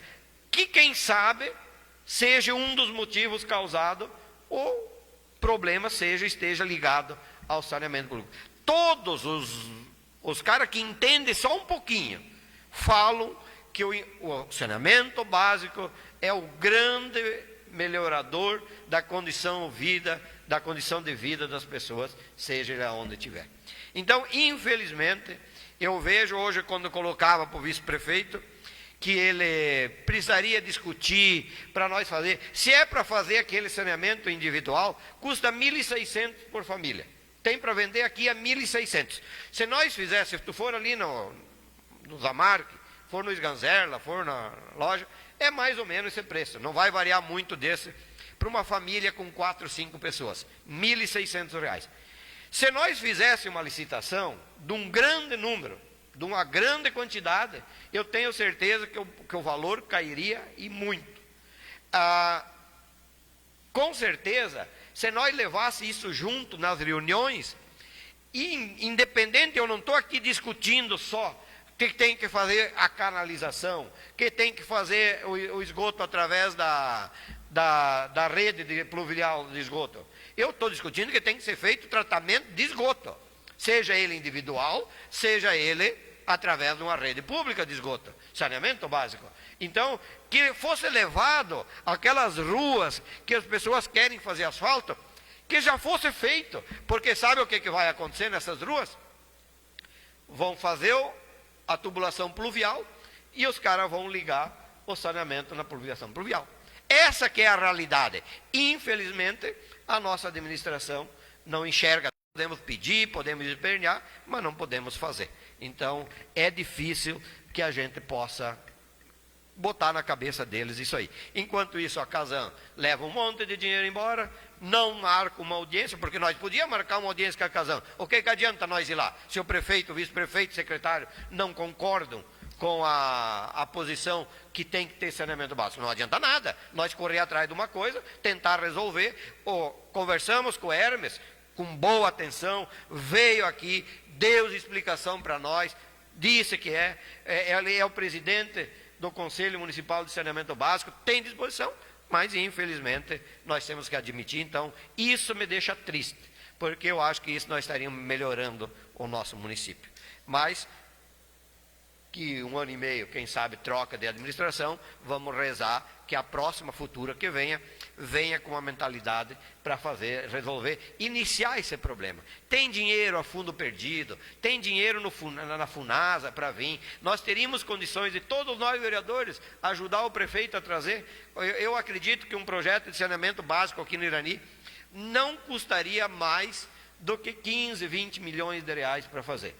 que quem sabe seja um dos motivos causado ou problema esteja ligado ao saneamento público. Todos os caras que entendem só um pouquinho falam que o saneamento básico é o grande melhorador da condição de vida das pessoas, seja ele onde estiver. Então, infelizmente, eu vejo hoje, quando colocava para o vice-prefeito, que ele precisaria discutir para nós fazer. Se é para fazer aquele saneamento individual, custa 1.600 por família. Tem para vender aqui a 1.600. Se nós fizéssemos, se tu for ali no Zamark, for no Sganzerla, for na loja, é mais ou menos esse preço. Não vai variar muito desse para uma família com 4, 5 pessoas. R$ 1.600. Se nós fizéssemos uma licitação de um grande número, de uma grande quantidade, eu tenho certeza que o valor cairia e muito. Com certeza, se nós levássemos isso junto nas reuniões, E, independente, eu não estou aqui discutindo só que tem que fazer a canalização, que tem que fazer o esgoto através da rede pluvial de esgoto. Eu estou discutindo que tem que ser feito tratamento de esgoto, seja ele individual, seja ele através de uma rede pública de esgoto, saneamento básico. Então, que fosse levado aquelas ruas que as pessoas querem fazer asfalto, que já fosse feito, porque sabe o que vai acontecer nessas ruas? Vão fazer a tubulação pluvial e os caras vão ligar o saneamento na tubulação pluvial. Essa que é a realidade. Infelizmente, a nossa administração não enxerga. Podemos pedir, podemos espernear, mas não podemos fazer. Então, é difícil que a gente possa botar na cabeça deles isso aí. Enquanto isso, a Casan leva um monte de dinheiro embora, não marca uma audiência, porque nós podíamos marcar uma audiência com a Casan. O que adianta nós ir lá? Se o prefeito, o vice-prefeito, o secretário não concordam com a posição que tem que ter saneamento básico, não adianta nada. Nós correr atrás de uma coisa, tentar resolver. Conversamos com o Hermes, com boa atenção, veio aqui, deu explicação para nós, disse que ele é o presidente do Conselho Municipal de Saneamento Básico, tem disposição, mas infelizmente nós temos que admitir. Então isso me deixa triste, porque eu acho que isso nós estaríamos melhorando o nosso município. Mas que 1 ano e meio, quem sabe, troca de administração, vamos rezar que a próxima futura que venha com uma mentalidade para resolver, iniciar esse problema. Tem dinheiro a fundo perdido, tem dinheiro na Funasa para vir. Nós teríamos condições de todos nós vereadores ajudar o prefeito a trazer. Eu acredito que um projeto de saneamento básico aqui no Irani não custaria mais do que 15, 20 milhões de reais para fazer.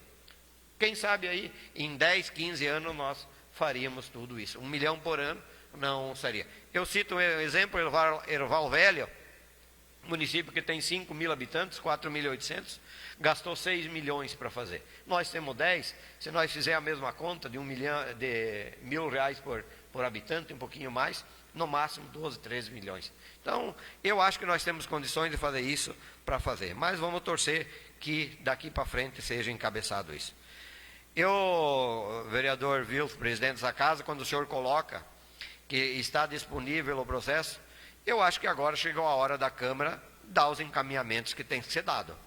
Quem sabe aí, em 10, 15 anos, nós faríamos tudo isso. 1 milhão por ano não seria. Eu cito um exemplo, Erval Velho, município que tem 5 mil habitantes, 4.800, gastou 6 milhões para fazer. Nós temos 10, se nós fizermos a mesma conta de R$1.000 por habitante, um pouquinho mais, no máximo 12, 13 milhões. Então, eu acho que nós temos condições de fazer isso para fazer. Mas vamos torcer que daqui para frente seja encabeçado isso. Vereador Wilson, presidente dessa casa, quando o senhor coloca que está disponível o processo, eu acho que agora chegou a hora da Câmara dar os encaminhamentos que tem que ser dado.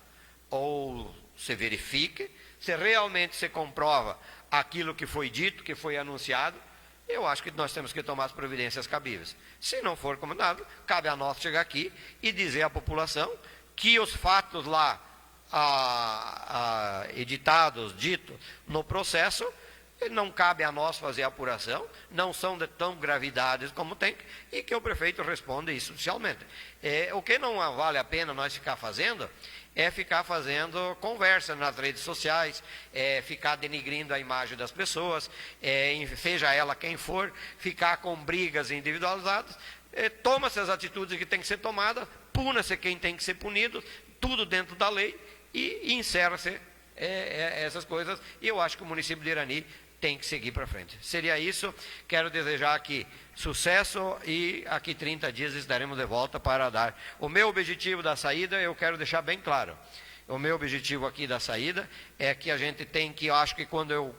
Ou se verifique, se realmente se comprova aquilo que foi dito, que foi anunciado, eu acho que nós temos que tomar as providências cabíveis. Se não for combinado, cabe a nós chegar aqui e dizer à população que os fatos lá editados, ditos no processo, não cabe a nós fazer a apuração, não são de tão gravidades como tem, e que o prefeito responda isso oficialmente. O que não vale a pena nós ficar fazendo conversa nas redes sociais, ficar denigrindo a imagem das pessoas, seja ela quem for, ficar com brigas individualizadas. Toma-se as atitudes que tem que ser tomadas, puna-se quem tem que ser punido, tudo dentro da lei, e encerra-se essas coisas, e eu acho que o município de Irani tem que seguir para frente. Seria isso, quero desejar aqui sucesso, e aqui 30 dias estaremos de volta para dar. O meu objetivo da saída, eu quero deixar bem claro, o meu objetivo aqui da saída é que a gente tem que, eu acho que quando eu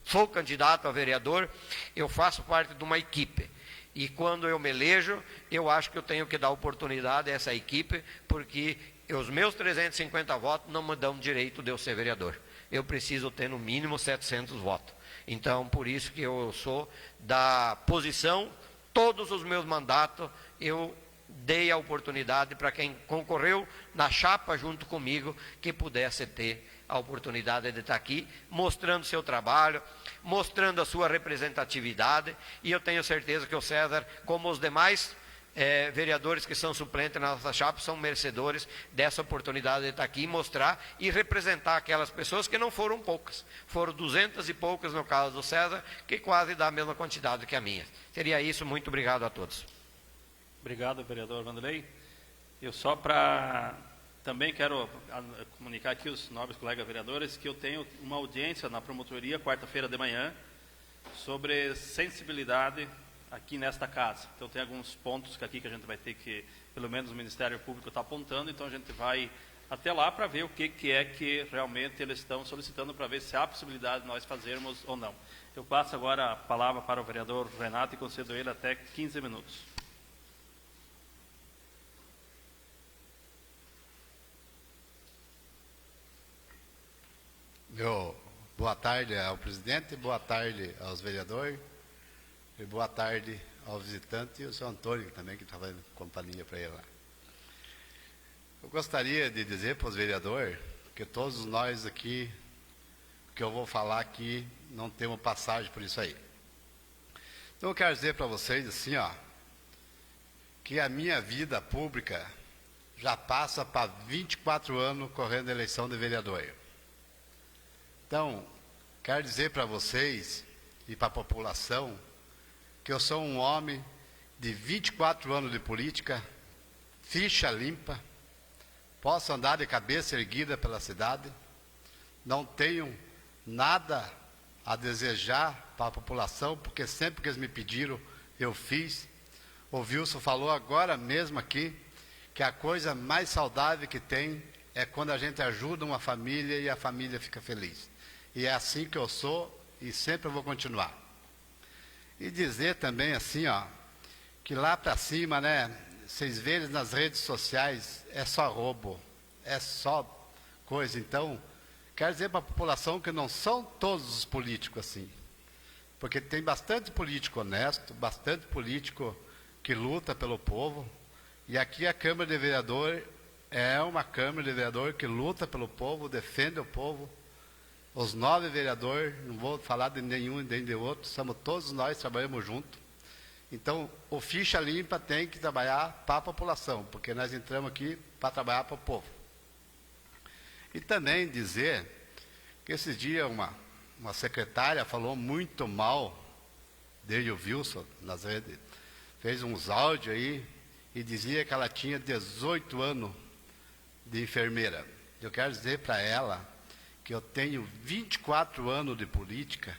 sou candidato a vereador, eu faço parte de uma equipe. E quando eu me elejo, eu acho que eu tenho que dar oportunidade a essa equipe, porque os meus 350 votos não me dão direito de eu ser vereador. Eu preciso ter no mínimo 700 votos. Então, por isso que eu sou da posição, todos os meus mandatos, eu dei a oportunidade para quem concorreu na chapa junto comigo, que pudesse ter a oportunidade de estar aqui, mostrando seu trabalho, mostrando a sua representatividade, e eu tenho certeza que o César, como os demais vereadores que são suplentes na nossa chapa, são merecedores dessa oportunidade de estar aqui e mostrar e representar aquelas pessoas que não foram poucas. Foram 200 e poucas no caso do César, que quase dá a mesma quantidade que a minha. Seria isso, muito obrigado a todos. Obrigado, vereador Vanderlei. Eu só também quero comunicar aqui aos nobres colegas vereadores que eu tenho uma audiência na promotoria quarta-feira de manhã sobre sensibilidade aqui nesta casa. Então tem alguns pontos aqui que a gente vai ter que, pelo menos o Ministério Público está apontando, então a gente vai até lá para ver o que é que realmente eles estão solicitando, para ver se há possibilidade de nós fazermos ou não. Eu passo agora a palavra para o vereador Renato e concedo a ele até 15 minutos. Boa tarde ao presidente, boa tarde aos vereadores e boa tarde ao visitante e ao seu Antônio também, que está fazendo companhia para ele lá. Eu gostaria de dizer para os vereadores que todos nós aqui, que eu vou falar aqui, não temos passagem por isso aí. Então eu quero dizer para vocês assim, ó, que a minha vida pública já passa para 24 anos correndo a eleição de vereador. Então, quero dizer para vocês e para a população que eu sou um homem de 24 anos de política, ficha limpa, posso andar de cabeça erguida pela cidade, não tenho nada a desejar para a população, porque sempre que eles me pediram, eu fiz. O Wilson falou agora mesmo aqui que a coisa mais saudável que tem é quando a gente ajuda uma família e a família fica feliz. E é assim que eu sou e sempre eu vou continuar. E dizer também assim, ó, que lá para cima, né, vocês verem nas redes sociais, é só roubo, é só coisa. Então, quero dizer para a população que não são todos os políticos assim. Porque tem bastante político honesto, bastante político que luta pelo povo. E aqui a Câmara de Vereador é uma Câmara de Vereador que luta pelo povo, defende o povo. Os 9 vereadores, não vou falar de nenhum nem de outro, somos todos nós, trabalhamos juntos. Então, o ficha limpa tem que trabalhar para a população, porque nós entramos aqui para trabalhar para o povo. E também dizer que esses dias uma secretária falou muito mal dele, o Wilson, nas redes, fez uns áudios aí e dizia que ela tinha 18 anos de enfermeira. Eu quero dizer para ela que eu tenho 24 anos de política,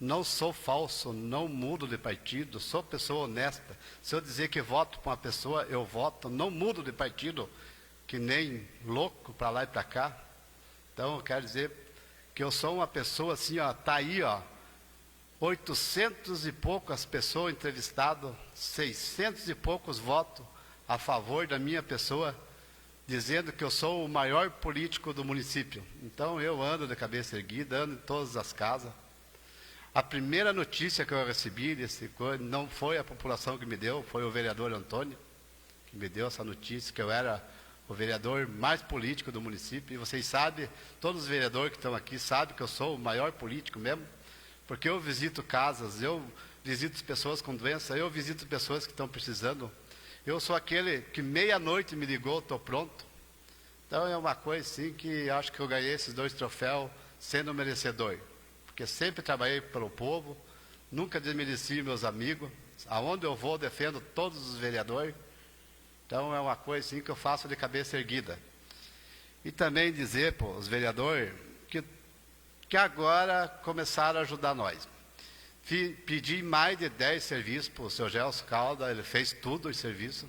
não sou falso, não mudo de partido, sou pessoa honesta. Se eu dizer que voto para uma pessoa, eu voto, não mudo de partido, que nem louco para lá e para cá. Então, eu quero dizer que eu sou uma pessoa assim, ó, tá aí, ó, 800 e poucas pessoas entrevistadas, 600 e poucos votos a favor da minha pessoa, dizendo que eu sou o maior político do município. Então, eu ando de cabeça erguida, ando em todas as casas. A primeira notícia que eu recebi desse coisa não foi a população que me deu, foi o vereador Antônio, que me deu essa notícia, que eu era o vereador mais político do município. E vocês sabem, todos os vereadores que estão aqui sabem que eu sou o maior político mesmo, porque eu visito casas, eu visito pessoas com doença, eu visito pessoas que estão precisando. Eu sou aquele que meia-noite me ligou, estou pronto. Então é uma coisa assim que acho que eu ganhei esses 2 troféus sendo merecedor. Porque sempre trabalhei pelo povo, nunca desmereci meus amigos. Aonde eu vou, defendo todos os vereadores. Então é uma coisa assim que eu faço de cabeça erguida. E também dizer para os vereadores que agora começaram a ajudar nós. Pedi mais de 10 serviços para o seu Gelson Calda, ele fez tudo os serviços.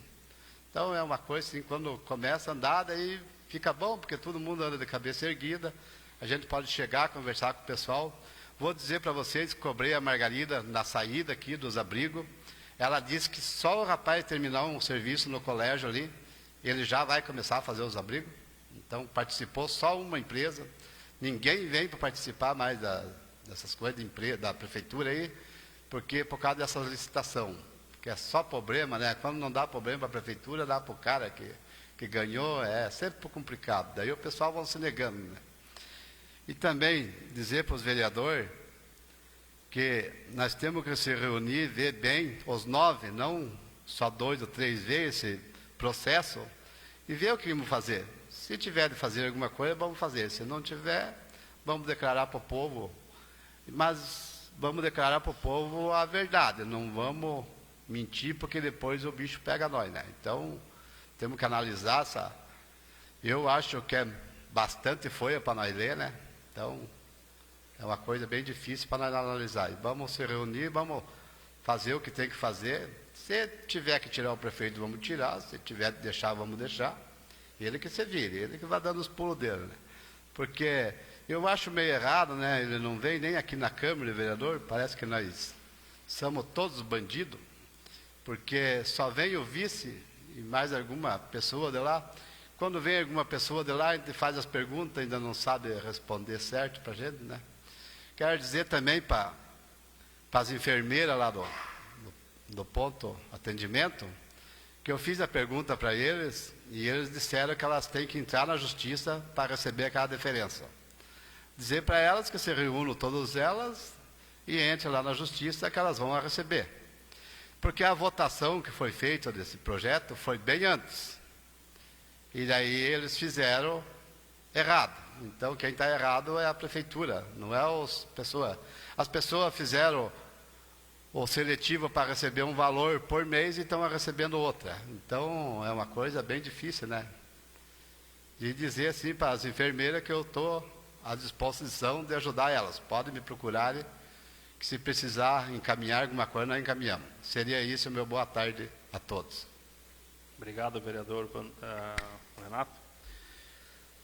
Então é uma coisa assim, quando começa a andar, daí fica bom, porque todo mundo anda de cabeça erguida, a gente pode chegar, conversar com o pessoal. Vou dizer para vocês que cobrei a Margarida na saída aqui dos abrigos. Ela disse que só o rapaz terminar um serviço no colégio ali, ele já vai começar a fazer os abrigos. Então participou só uma empresa, ninguém vem para participar mais dessas coisas de empresa, da prefeitura aí, porque por causa dessa licitação, que é só problema, né? Quando não dá problema para a prefeitura, dá para o cara que ganhou, é sempre complicado. Daí o pessoal vão se negando, né? E também dizer para os vereadores que nós temos que se reunir, ver bem os 9, não só 2 ou 3 vezes esse processo, e ver o que vamos fazer. Se tiver de fazer alguma coisa, vamos fazer. Se não tiver, vamos declarar para o povo. Mas vamos declarar para o povo a verdade, não vamos mentir, porque depois o bicho pega nós, né? Então, temos que analisar essa... Eu acho que é bastante folha para nós ler, né? Então, é uma coisa bem difícil para nós analisar. E vamos se reunir, vamos fazer o que tem que fazer. Se tiver que tirar o prefeito, vamos tirar. Se tiver que deixar, vamos deixar. Ele que se vire, ele que vai dando os pulos dele, né? Porque eu acho meio errado, né? Ele não vem nem aqui na Câmara, vereador, parece que nós somos todos bandidos, porque só vem o vice e mais alguma pessoa de lá. Quando vem alguma pessoa de lá, a gente faz as perguntas, ainda não sabe responder certo para a gente, né? Quero dizer também para as enfermeiras lá do ponto atendimento, que eu fiz a pergunta para eles e eles disseram que elas têm que entrar na justiça para receber aquela diferença. Dizer para elas que se reúnam todas elas e entrem lá na justiça que elas vão receber. Porque a votação que foi feita desse projeto foi bem antes. E daí eles fizeram errado. Então quem está errado é a prefeitura, não é as pessoas. As pessoas fizeram o seletivo para receber um valor por mês e estão recebendo outra. Então, é uma coisa bem difícil, né? De dizer assim para as enfermeiras que eu estou à disposição de ajudar elas. Podem me procurar, que se precisar encaminhar alguma coisa, nós encaminhamos. Seria isso, meu boa tarde a todos. Obrigado, vereador Renato.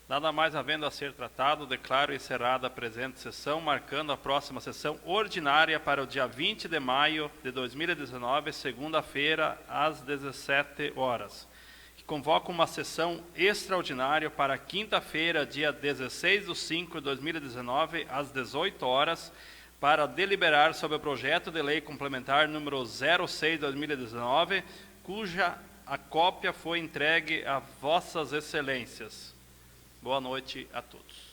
Nada mais havendo a ser tratado, declaro encerrada a presente sessão, marcando a próxima sessão ordinária para o dia 20 de maio de 2019, segunda-feira, às 17 horas. E convoco uma sessão extraordinária para quinta-feira, dia 16/5/2019, às 18 horas, para deliberar sobre o projeto de lei complementar número 06/2019, cuja a cópia foi entregue a vossas excelências. Boa noite a todos.